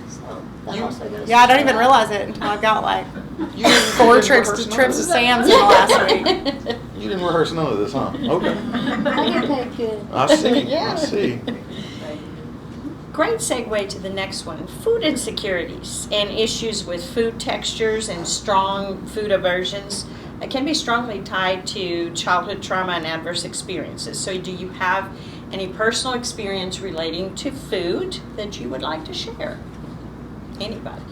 So that also goes. Yeah, I don't even realize it until I've got, like, 4 trips to Sam's in the last week. You didn't rehearse none of this, huh? Okay. I get paid good. I see. I see. Great segue to the next one. Food insecurities and issues with food textures and strong food aversions can be strongly tied to childhood trauma and adverse experiences. So do you have any personal experience relating to food that you would like to share? Anybody?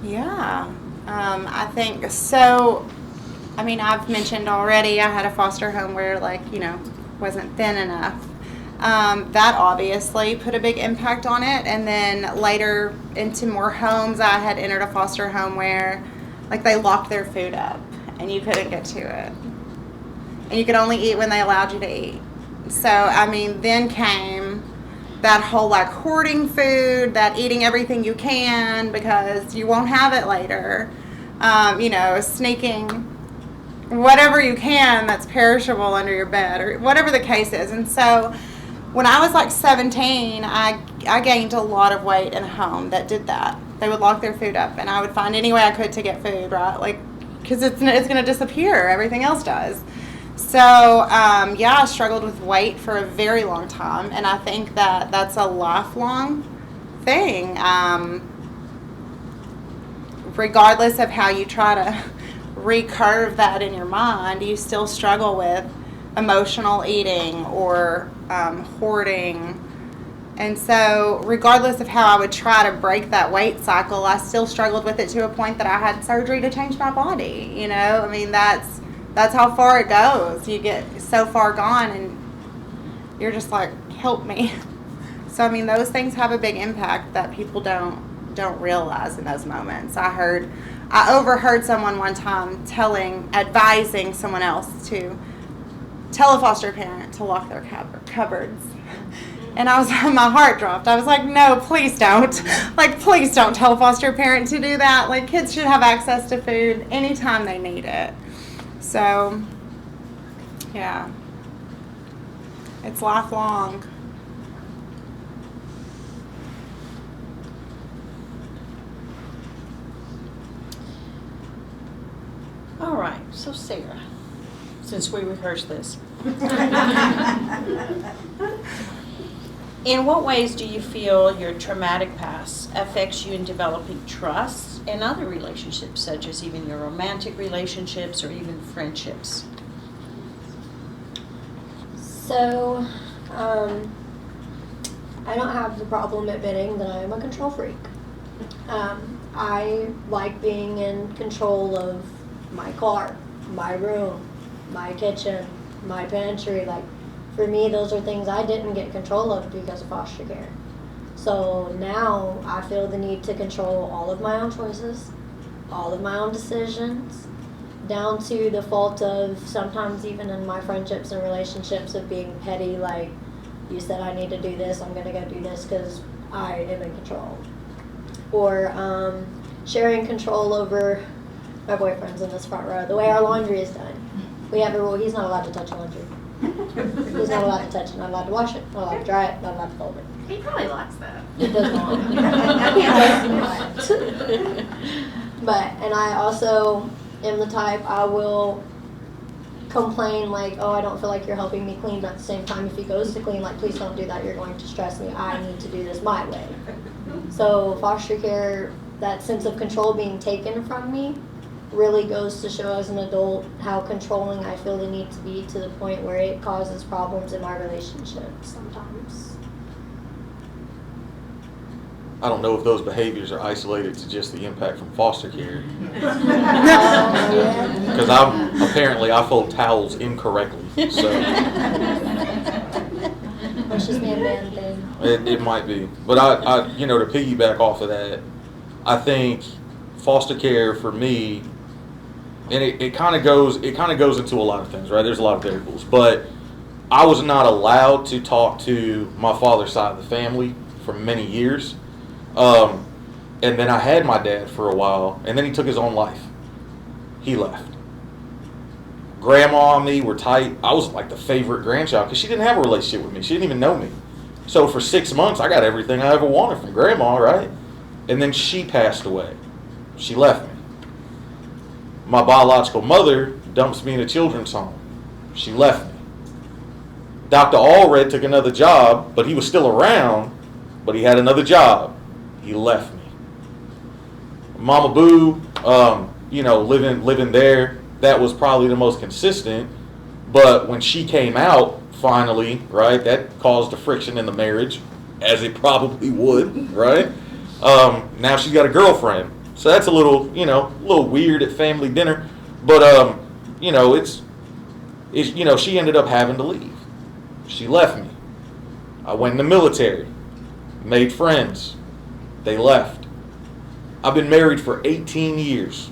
Yeah. I think so. I mean, I've mentioned already I had a foster home where, like, you know, wasn't thin enough. That obviously put a big impact on it. And then later into more homes, I had entered a foster home where, like, they locked their food up and you couldn't get to it. And you could only eat when they allowed you to eat. So, I mean, then came that whole, like, hoarding food, that eating everything you can because you won't have it later. You know, sneaking whatever you can that's perishable under your bed or whatever the case is. And so when I was like 17, I gained a lot of weight in a home that did that. They would lock their food up and I would find any way I could to get food, right? Like, because it's going to disappear. Everything else does. So, yeah, I struggled with weight for a very long time. And I think that that's a lifelong thing. regardless of how you try to recurve that in your mind, you still struggle with emotional eating or hoarding. And so regardless of how I would try to break that weight cycle, I still struggled with it to a point that I had surgery to change my body. You know, I mean, that's how far it goes. You get so far gone and you're just like, help me. So I mean, those things have a big impact that people don't realize in those moments. I overheard someone one time advising someone else to tell a foster parent to lock their cupboards. And my heart dropped. I was like, no, please don't. Like, please don't tell a foster parent to do that. Like, kids should have access to food anytime they need it. So, yeah. It's lifelong. All right, so Sarah, since we rehearsed this. In what ways do you feel your traumatic past affects you in developing trust in other relationships, such as even your romantic relationships or even friendships? So, I don't have the problem admitting that I am a control freak. I like being in control of my car, my room, my kitchen, my pantry. Like, for me, those are things I didn't get control of because of foster care. So now I feel the need to control all of my own choices, all of my own decisions, down to the fault of sometimes even in my friendships and relationships of being petty, like, you said I need to do this, I'm going to go do this because I am in control. Or sharing control over my boyfriend's in this front row, the way our laundry is done. We have a rule, he's not allowed to touch laundry. He's not allowed to touch it, not allowed to wash it, not allowed to dry it, not allowed to fold it. He probably likes that. He does not. He does not. But, and I also am the type, I will complain like, oh, I don't feel like you're helping me clean, but at the same time, if he goes to clean, like, please don't do that, you're going to stress me. I need to do this my way. So foster care, that sense of control being taken from me, really goes to show as an adult how controlling I feel the need to be, to the point where it causes problems in my relationships sometimes. I don't know if those behaviors are isolated to just the impact from foster care. Yeah. Because I fold towels incorrectly. So It's just me a man thing. it might be. But I to piggyback off of that, I think foster care for me, and it kind of goes into a lot of things, right? There's a lot of variables, but I was not allowed to talk to my father's side of the family for many years, and then I had my dad for a while, and then he took his own life. He left. Grandma and me were tight. I was like the favorite grandchild because she didn't have a relationship with me. She didn't even know me. So for 6 months, I got everything I ever wanted from Grandma, right? And then she passed away. She left me. My biological mother dumps me in a children's home. She left me. Dr. Allred took another job, but he was still around, but he had another job. He left me. Mama Boo, living there, that was probably the most consistent, but when she came out, finally, right, that caused a friction in the marriage, as it probably would, right? Now she's got a girlfriend. So that's a little weird at family dinner, but she ended up having to leave. She left me. I went in the military, made friends. They left. I've been married for 18 years.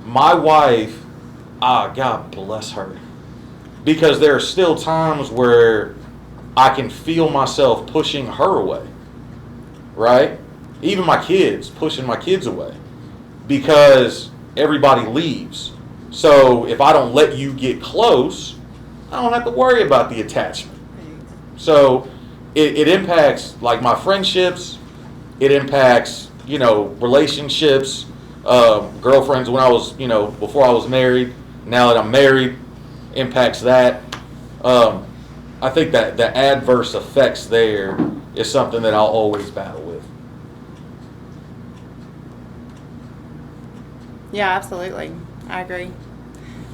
My wife, God bless her, because there are still times where I can feel myself pushing her away, right? Even my kids, pushing my kids away, because everybody leaves. So if I don't let you get close, I don't have to worry about the attachment. So it impacts like my friendships. It impacts, relationships, girlfriends when I was, before I was married. Now that I'm married, impacts that. I think that the adverse effects there is something that I'll always battle with. Yeah, absolutely. I agree.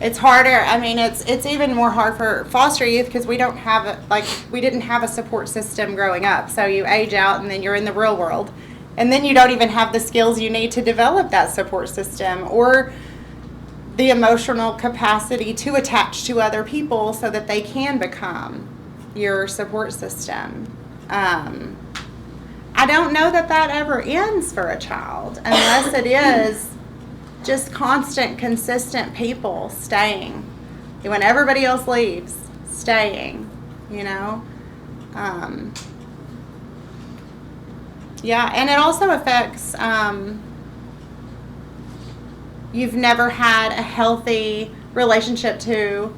It's harder. I mean, it's even more hard for foster youth because we don't have we didn't have a support system growing up. So you age out and then you're in the real world, and then you don't even have the skills you need to develop that support system or the emotional capacity to attach to other people so that they can become your support system. I don't know that ever ends for a child unless it is just constant, consistent people staying. When everybody else leaves, staying, you know? Yeah, and it also affects, you've never had a healthy relationship to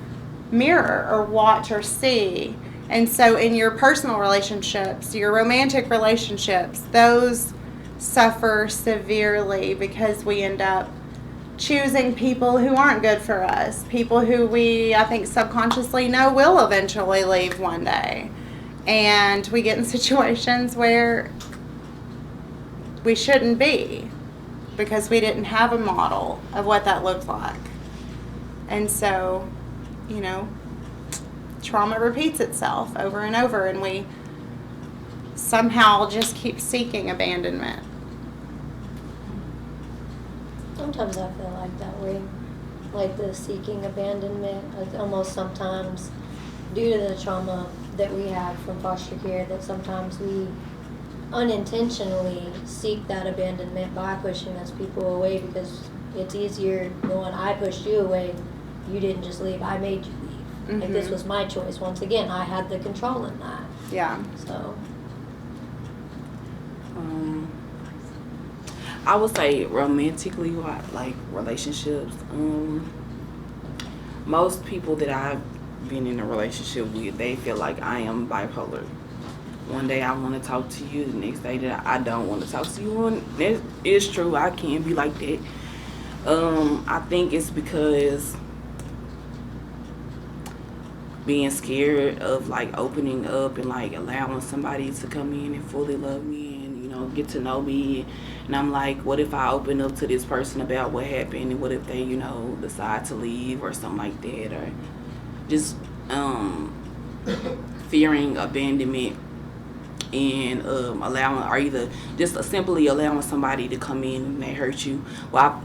mirror or watch or see. And so in your personal relationships, your romantic relationships, those suffer severely because we end up choosing people who aren't good for us, people who we, I think, subconsciously know will eventually leave one day. And we get in situations where we shouldn't be because we didn't have a model of what that looked like. And so, you know, trauma repeats itself over and over, and we somehow just keep seeking abandonment. Sometimes I feel like that way, like the seeking abandonment, almost sometimes due to the trauma that we have from foster care, that sometimes we unintentionally seek that abandonment by pushing us people away, because it's easier knowing I pushed you away, you didn't just leave, I made you leave. Like, this was my choice. Once again, I had the control in that. Yeah. So I would say romantically, like relationships, most people that I've been in a relationship with, they feel like I am bipolar. One day I want to talk to you, the next day that I don't want to talk to you. And that is true, I can be like that. I think it's because being scared of like opening up and like allowing somebody to come in and fully love me and, you know, get to know me. And I'm like, what if I open up to this person about what happened, and what if they, you know, decide to leave or something like that, or just fearing abandonment and allowing, or either just simply allowing somebody to come in and they hurt you. Well,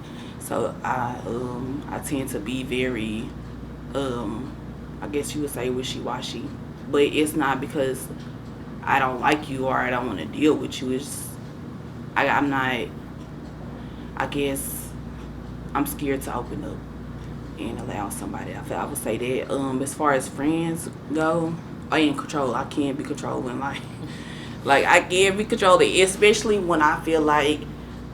I tend to be very I guess you would say wishy-washy, but it's not because I don't like you or I don't want to deal with you. It's I'm not, I guess I'm scared to open up and allow somebody. I would say that as far as friends go, I ain't control. I can't be controlling. Like I can't be controlling, especially when I feel like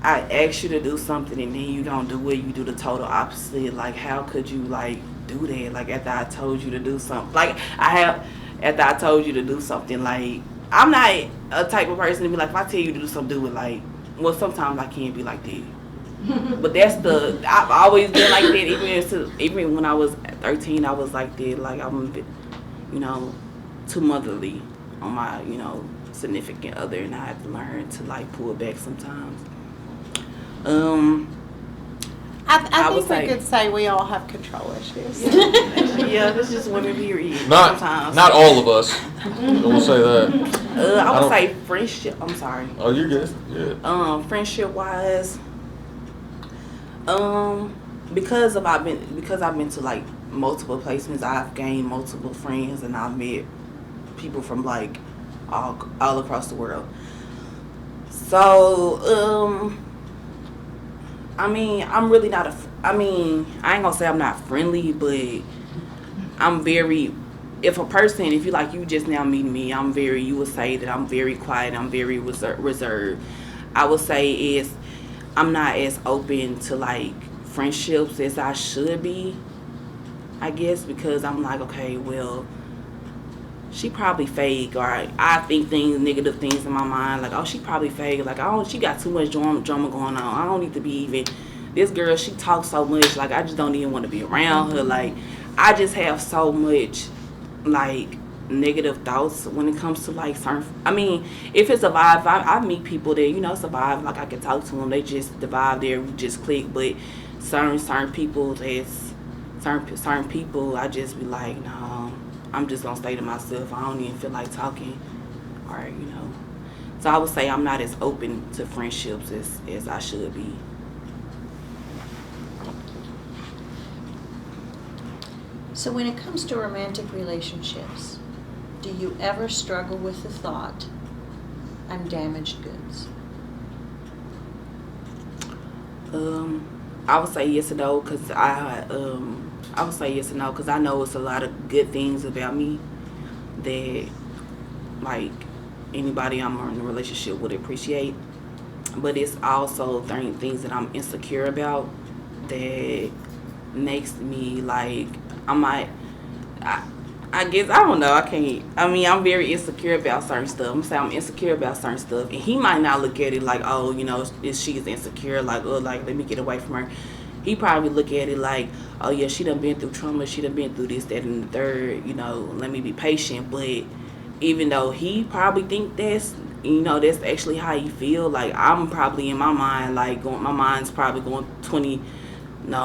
I ask you to do something and then you don't do it. You do the total opposite. Like, how could you like do that? Like, after I told you to do something, like after I told you to do something, like, I'm not a type of person to be like, if I tell you to do something, do it. Like, well, sometimes I can't be like that. But I've always been like that. Even when I was 13, I was like that. Like, I'm a bit, you know, too motherly on my, you know, significant other, and I had to learn to like pull back sometimes. I think we could say we all have control issues. Yeah, that's just women period. Not all of us. I will say that. I would say friendship. I'm sorry. Oh, you're good. Yeah. Friendship wise, because I've been to like multiple placements, I've gained multiple friends, and I've met people from like all across the world. So, I mean, I'm really not I ain't gonna say I'm not friendly, but I'm very, if you just now meeting me, you would say that I'm very quiet, I'm very reserved. I would say I'm not as open to like friendships as I should be, I guess, because I'm like, okay, well, she probably fake, or I think negative things in my mind, like, oh, she probably fake, like, oh, she got too much drama going on, I don't need to be even, this girl, she talks so much, like, I just don't even want to be around her, like, I just have so much, like, negative thoughts when it comes to, like, certain, if it's a vibe, I meet people that, you know, it's a vibe, like, I can talk to them, they just, the vibe there, we just click, but certain people certain people I just be like, no, I'm just gonna stay to myself. I don't even feel like talking, or So I would say I'm not as open to friendships as I should be. So when it comes to romantic relationships, do you ever struggle with the thought, I'm damaged goods? I would say yes and no, because I would say yes and no, because I know it's a lot of good things about me that like anybody I'm in a relationship would appreciate, but it's also things that I'm insecure about that makes me like I guess I don't know. I'm very insecure about certain stuff. I'm saying I'm insecure about certain stuff, and he might not look at it like, oh, she's insecure, like, oh, like let me get away from her. He probably look at it like, oh yeah, she done been through trauma, she done been through this, that, and the third. Let me be patient. But even though he probably think that's actually how he feel, like I'm probably in my mind my mind's probably going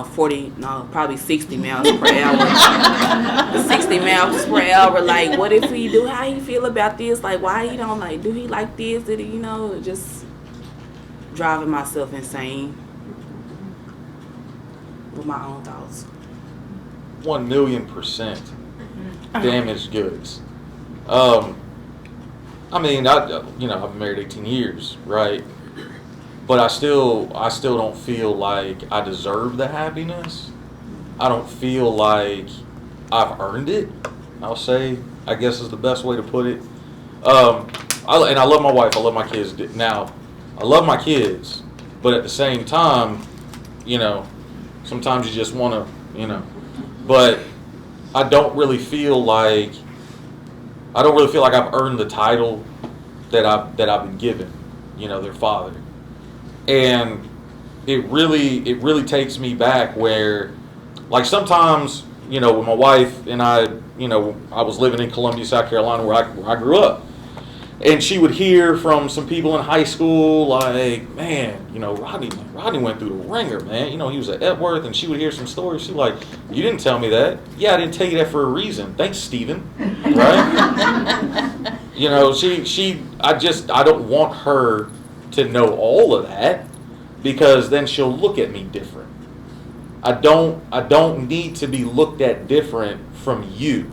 40, probably 60 miles per hour. 60 miles per hour. Like, what if he do? How he feel about this? Like, why he don't like? Do he like this? Did he, just driving myself insane with my own thoughts. 1,000,000% damaged goods. I've been married 18 years, right? But I still don't feel like I deserve the happiness. I don't feel like I've earned it. I'll say, I guess is the best way to put it. I love my wife. I love my kids. Now, I love my kids, but at the same time, sometimes you just want to, But I don't really feel like I've earned the title that I've been given, their father. And it really takes me back where, like sometimes, when my wife and I was living in Columbia, South Carolina, where I grew up, and she would hear from some people in high school, like, man, Rodney went through the ringer, man. He was at Epworth, and she would hear some stories. She's like, you didn't tell me that. Yeah, I didn't tell you that for a reason. Thanks, Steven. Right? I don't want her to know all of that, because then she'll look at me different. I don't need to be looked at different from you,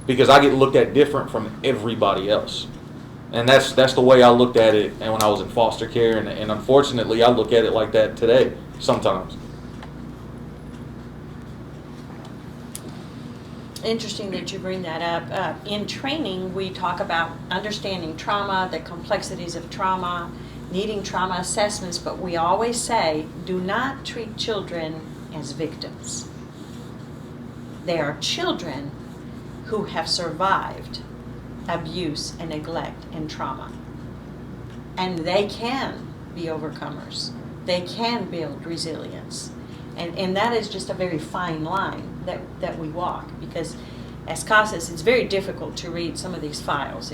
because I get looked at different from everybody else. And that's the way I looked at it and when I was in foster care, and unfortunately I look at it like that today sometimes. Interesting that you bring that up. In training, we talk about understanding trauma, the complexities of trauma, needing trauma assessments, but we always say, do not treat children as victims. They are children who have survived abuse and neglect and trauma. And they can be overcomers. They can build resilience. And that is just a very fine line that we walk, because as CASA, it's very difficult to read some of these files.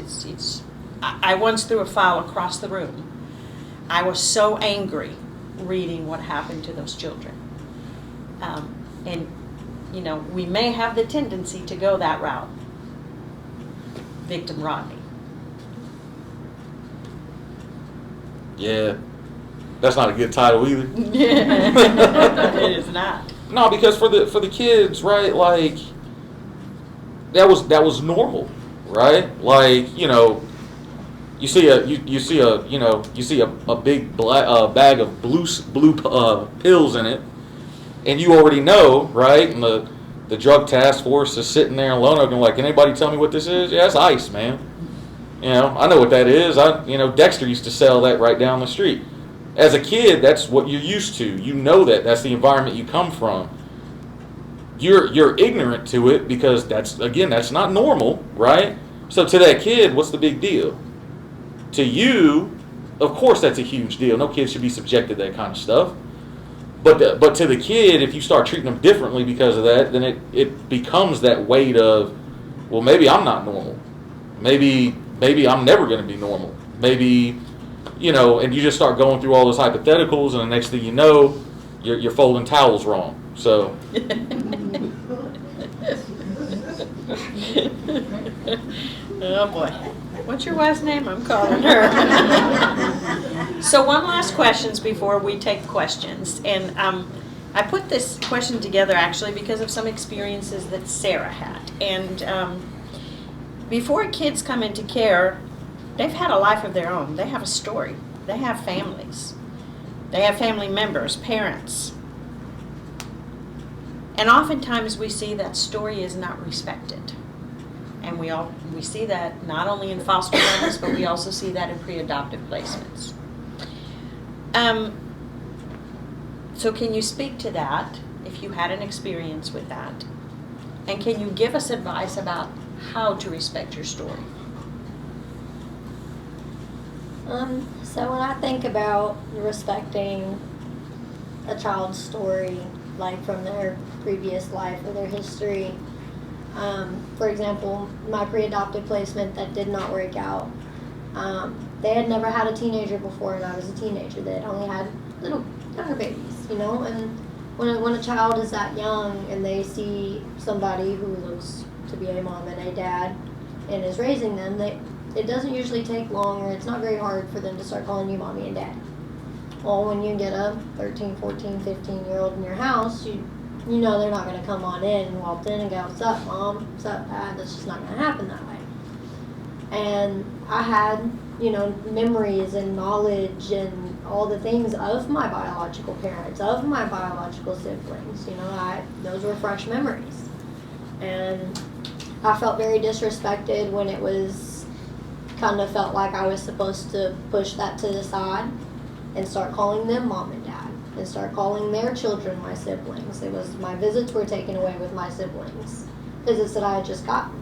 I once threw a file across the room. I was so angry reading what happened to those children. We may have the tendency to go that route. Victim Rodney. Yeah, that's not a good title either. It is not. No, because for the kids, right? Like that was normal, right? Like you see a big bag of blue pills in it, and you already know, right? And the drug task force is sitting there in Lonoke and like, can anybody tell me what this is? Yeah, it's ice, man. I know what that is. Dexter used to sell that right down the street. As a kid, that's what you're used to. You know that's the environment you come from. You're ignorant to it because that's not normal, right? So to that kid, what's the big deal? To you, of course that's a huge deal. No kid should be subjected to that kind of stuff. But to the kid, if you start treating them differently because of that, then it becomes that weight of, well, maybe I'm not normal. Maybe I'm never going to be normal. Maybe, and you just start going through all those hypotheticals, and the next thing you know, you're folding towels wrong. So Oh boy. What's your wife's name? I'm calling her. So one last questions before we take questions. And I put this question together actually because of some experiences that Sarah had. And before kids come into care, they've had a life of their own. They have a story. They have families. They have family members, parents. And oftentimes we see that story is not respected. And we see that not only in foster homes, but we also see that in pre-adoptive placements. So can you speak to that, if you had an experience with that? And can you give us advice about how to respect your story? So when I think about respecting a child's story, like from their previous life or their history, for example, my pre-adoptive placement that did not work out, they had never had a teenager before, and I was a teenager. They had only had little younger babies, you know. And when a child is that young and they see somebody who looks to be a mom and a dad and is raising them, it doesn't usually take long, or it's not very hard for them to start calling you mommy and dad. Well, when you get a 13, 14, 15-year-old in your house, you know they're not going to come on in and walk in and go, "What's up, Mom? What's up, Dad?" That's just not going to happen that way. And I had, memories and knowledge and all the things of my biological parents, of my biological siblings. Those were fresh memories. And I felt very disrespected when it was kind of felt like I was supposed to push that to the side and start calling them mom and dad, and start calling their children my siblings. It was, my visits were taken away with my siblings, visits that I had just gotten.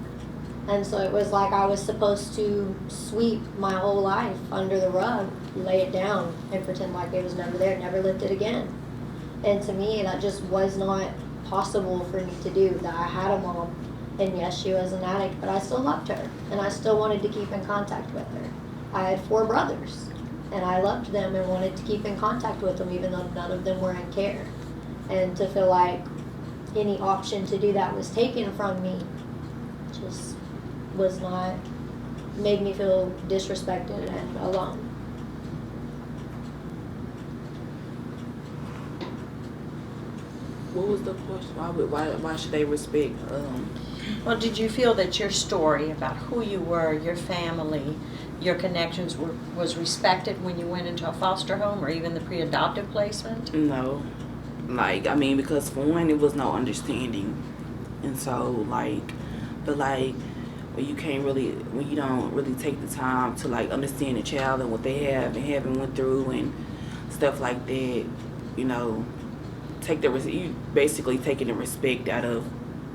And so it was like I was supposed to sweep my whole life under the rug, lay it down, and pretend like it was never there, never lift it again. And to me, that just was not possible for me to do. That I had a mom, and yes, she was an addict, but I still loved her, and I still wanted to keep in contact with her. I had 4 brothers, and I loved them and wanted to keep in contact with them, even though none of them were in care. And to feel like any option to do that was taken from me just was not, made me feel disrespected and alone. What was the question? Why should they respect? Well, did you feel that your story about who you were, your family, your connections was respected when you went into a foster home or even the pre-adoptive placement? No. Because for one, it was no understanding. And so, when you don't really take the time to, understand the child and what they have and haven't went through and stuff like that, you basically taking the respect out of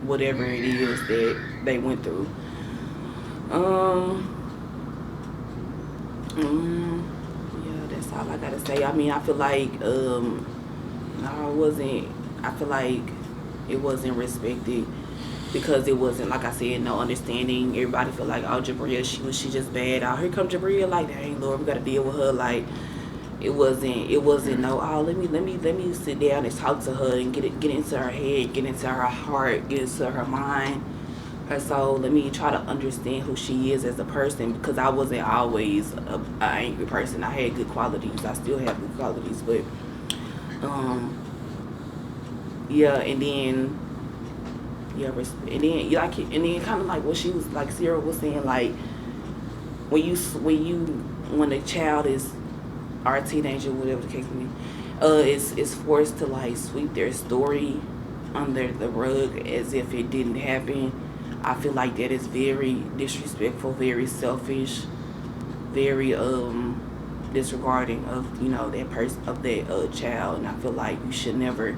whatever it is that they went through. Yeah, that's all I gotta say. I feel like I feel like it wasn't respected because it wasn't, like I said, no understanding. Everybody feel like, oh, Jabria, she just bad. Oh, here come Jabria, dang Lord, we gotta deal with her. It wasn't no, oh, let me sit down and talk to her and get into her head, get into her heart, get into her mind. And so let me try to understand who she is as a person, because I wasn't always an angry person. I had good qualities. I still have good qualities, but and then kind of like what she was, like Sarah was saying, when a child is, or a teenager, whatever the case may be, is forced to sweep their story under the rug as if it didn't happen. I feel like that is very disrespectful, very selfish, very disregarding of that person, of that child. And I feel like you should never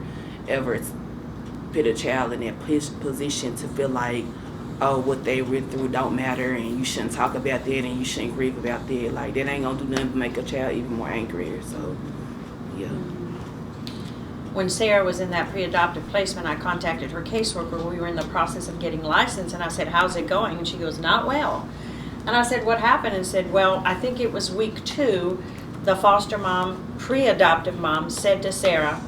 ever put a child in that position to feel like, oh, what they went through don't matter, and you shouldn't talk about that, and you shouldn't grieve about that. That ain't gonna do nothing but make a child even more angrier. So, yeah. When Sarah was in that pre-adoptive placement, I contacted her caseworker. We were in the process of getting licensed, and I said, "How's it going?" And she goes, "Not well." And I said, "What happened?" And said, "Well, I think it was week 2. The foster mom, pre-adoptive mom, said to Sarah,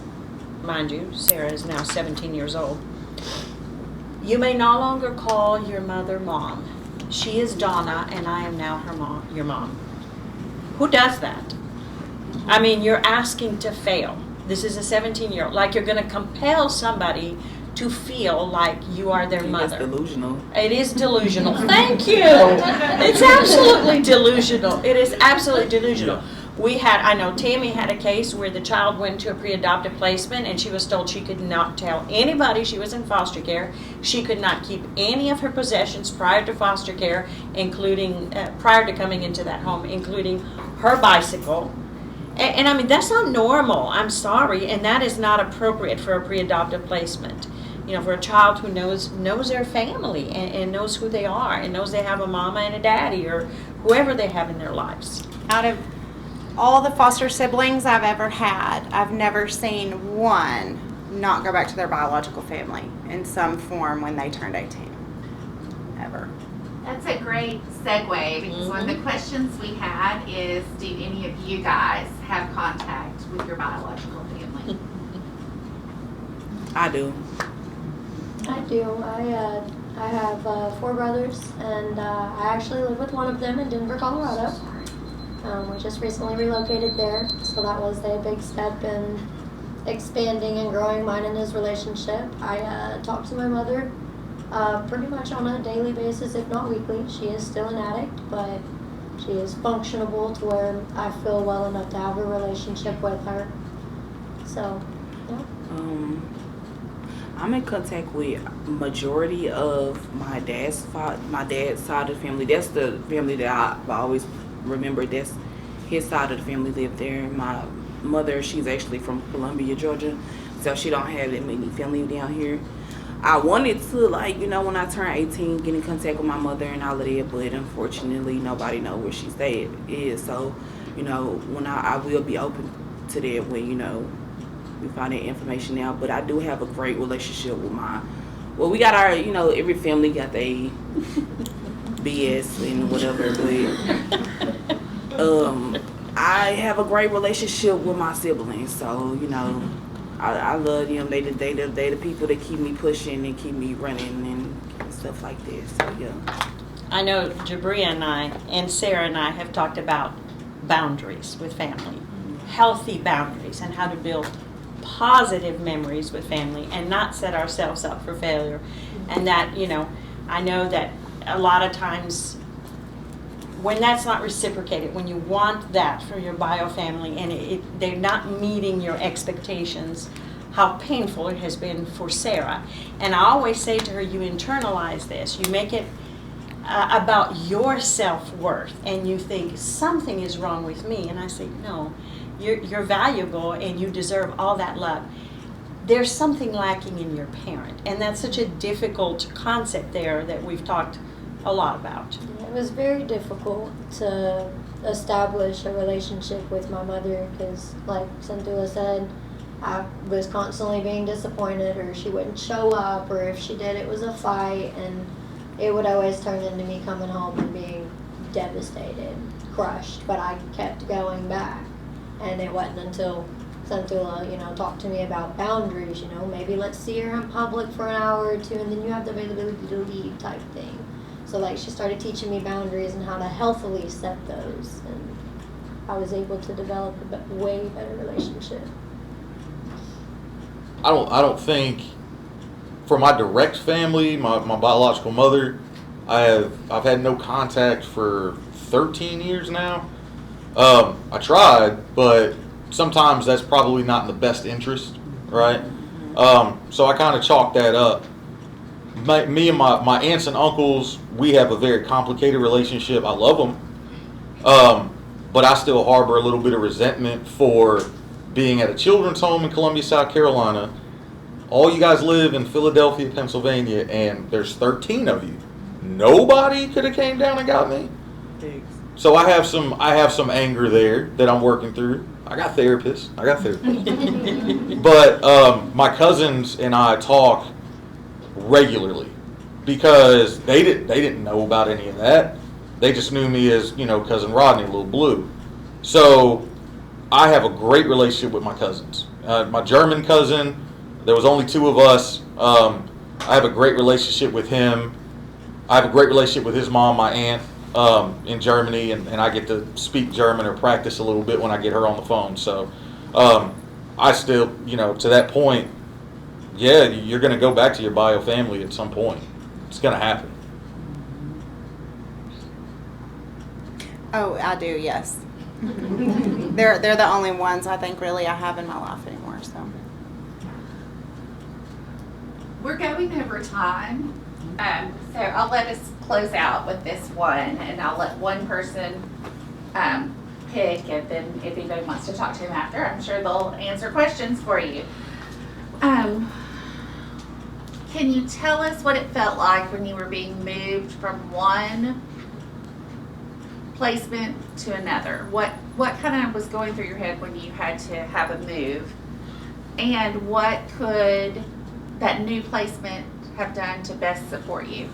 mind you, Sarah is now 17 years old. You may no longer call your mother mom. She is Donna, and I am now her mom, your mom. Who does that? I mean, you're asking to fail. This is a 17-year-old. Like you're going to compel somebody to feel like you are their mother. It's delusional. It is delusional. Thank you. It's absolutely delusional. It is absolutely delusional. I know Tammy had a case where the child went to a pre-adoptive placement and she was told she could not tell anybody she was in foster care. She could not keep any of her possessions prior to foster care, including prior to coming into that home, including her bicycle. And I mean, that's not normal. I'm sorry. And that is not appropriate for a pre-adoptive placement. You know, for a child who knows their family and knows who they are and knows they have a mama and a daddy or whoever they have in their lives. Out of all the foster siblings I've ever had, I've never seen one not go back to their biological family in some form when they turned 18. Ever. That's a great segue because one of the questions we had is, do any of you guys have contact with your biological family? I do. I do. I have 4 brothers, and I actually live with one of them in Denver, Colorado. We just recently relocated there, so that was a big step in expanding and growing mine and his relationship. I talk to my mother pretty much on a daily basis, if not weekly. She is still an addict, but she is functionable to where I feel well enough to have a relationship with her. So, yeah. I'm in contact with majority of my dad's side of the family. That's the family that I always remember. That's his side of the family lived there. My mother, she's actually from Columbia, Georgia, so she don't have that many family down here. I wanted to, like, you know, when I turned 18, get in contact with my mother and all of that, but unfortunately nobody know where she is. So, you know, when I will be open to that when, you know, we find that information out. But I do have a great relationship with we got our, you know, every family got their BS and whatever, but I have a great relationship with my siblings, so, you know, I love them. They the people that keep me pushing and keep me running and stuff like that, so yeah. I know Jabria and I and Sarah and I have talked about boundaries with family, healthy boundaries, and how to build positive memories with family and not set ourselves up for failure. And that, you know, I know that a lot of times when that's not reciprocated, when you want that for your bio family and they're not meeting your expectations, how painful it has been for Sarah. And I always say to her, you internalize this, you make it about your self-worth, and you think something is wrong with me. And I say, no, you're valuable and you deserve all that love. There's something lacking in your parent, and that's such a difficult concept there that we've talked a lot about. It was very difficult to establish a relationship with my mother because, like Xanthoula said, I was constantly being disappointed, or she wouldn't show up, or if she did, it was a fight, and it would always turn into me coming home and being devastated, crushed, but I kept going back. And it wasn't until Xanthoula, you know, talked to me about boundaries, you know, maybe let's see her in public for an hour or two, and then you have the availability to leave type thing. So, like, she started teaching me boundaries and how to healthily set those, and I was able to develop a way better relationship. I don't think for my direct family, my biological mother, I've had no contact for 13 years now. I tried, but sometimes that's probably not in the best interest, right? So I kind of chalked that up. Me and my aunts and uncles, we have a very complicated relationship. I love them, but I still harbor a little bit of resentment for being at a children's home in Columbia, South Carolina. All you guys live in Philadelphia, Pennsylvania, and there's 13 of you. Nobody could have came down and got me. So I have some anger there that I'm working through. I got therapists. But my cousins and I talk regularly because they didn't know about any of that. They just knew me as, you know, Cousin Rodney, Little Blue. So I have a great relationship with my cousins. My German cousin, there was only 2 of us. I have a great relationship with him. I have a great relationship with his mom, my aunt, in Germany, and I get to speak German or practice a little bit when I get her on the phone. So I still, to that point, yeah, you're going to go back to your bio family at some point. It's going to happen. Oh, I do, yes. They're the only ones I think really I have in my life anymore. So We're going over time, so I'll let us close out with this one, and I'll let one person pick, and then if anybody wants to talk to him after, I'm sure they'll answer questions for you. Can you tell us what it felt like when you were being moved from one placement to another? What kind of was going through your head when you had to have a move? And what could that new placement have done to best support you?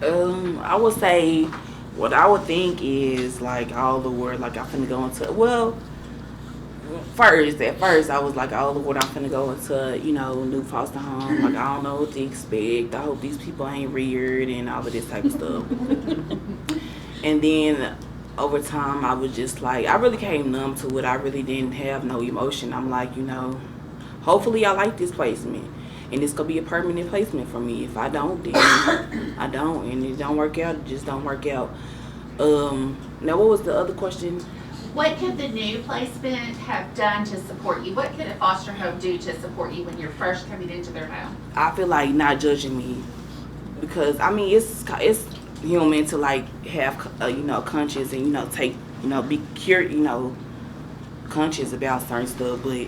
I would say what I would think is like all the word like I'm finna go into at first I was like, oh Lord, I'm finna go into, new foster home. Like, I don't know what to expect. I hope these people ain't weird and all of this type of stuff. And then over time, I was just like, I really came numb to it. I really didn't have no emotion. I'm like, hopefully I like this placement. And it's going to be a permanent placement for me. If I don't, then I don't. And if it don't work out, it just don't work out. Now, what was the other question? What could the new placement have done to support you? What could a foster home do to support you when you're first coming into their home? I feel like not judging me, because it's human to like have conscience and take be curious conscious about certain stuff, but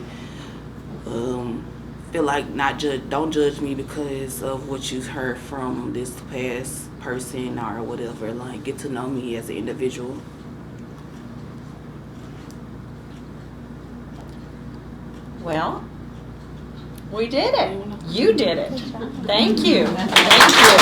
feel like don't judge me because of what you heard from this past person or whatever. Like, get to know me as an individual. Well, we did it. You did it. Thank you. Thank you.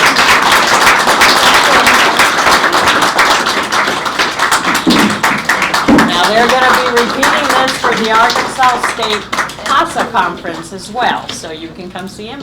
Now they're going to be repeating this for the Arkansas State CASA conference as well, so you can come see them.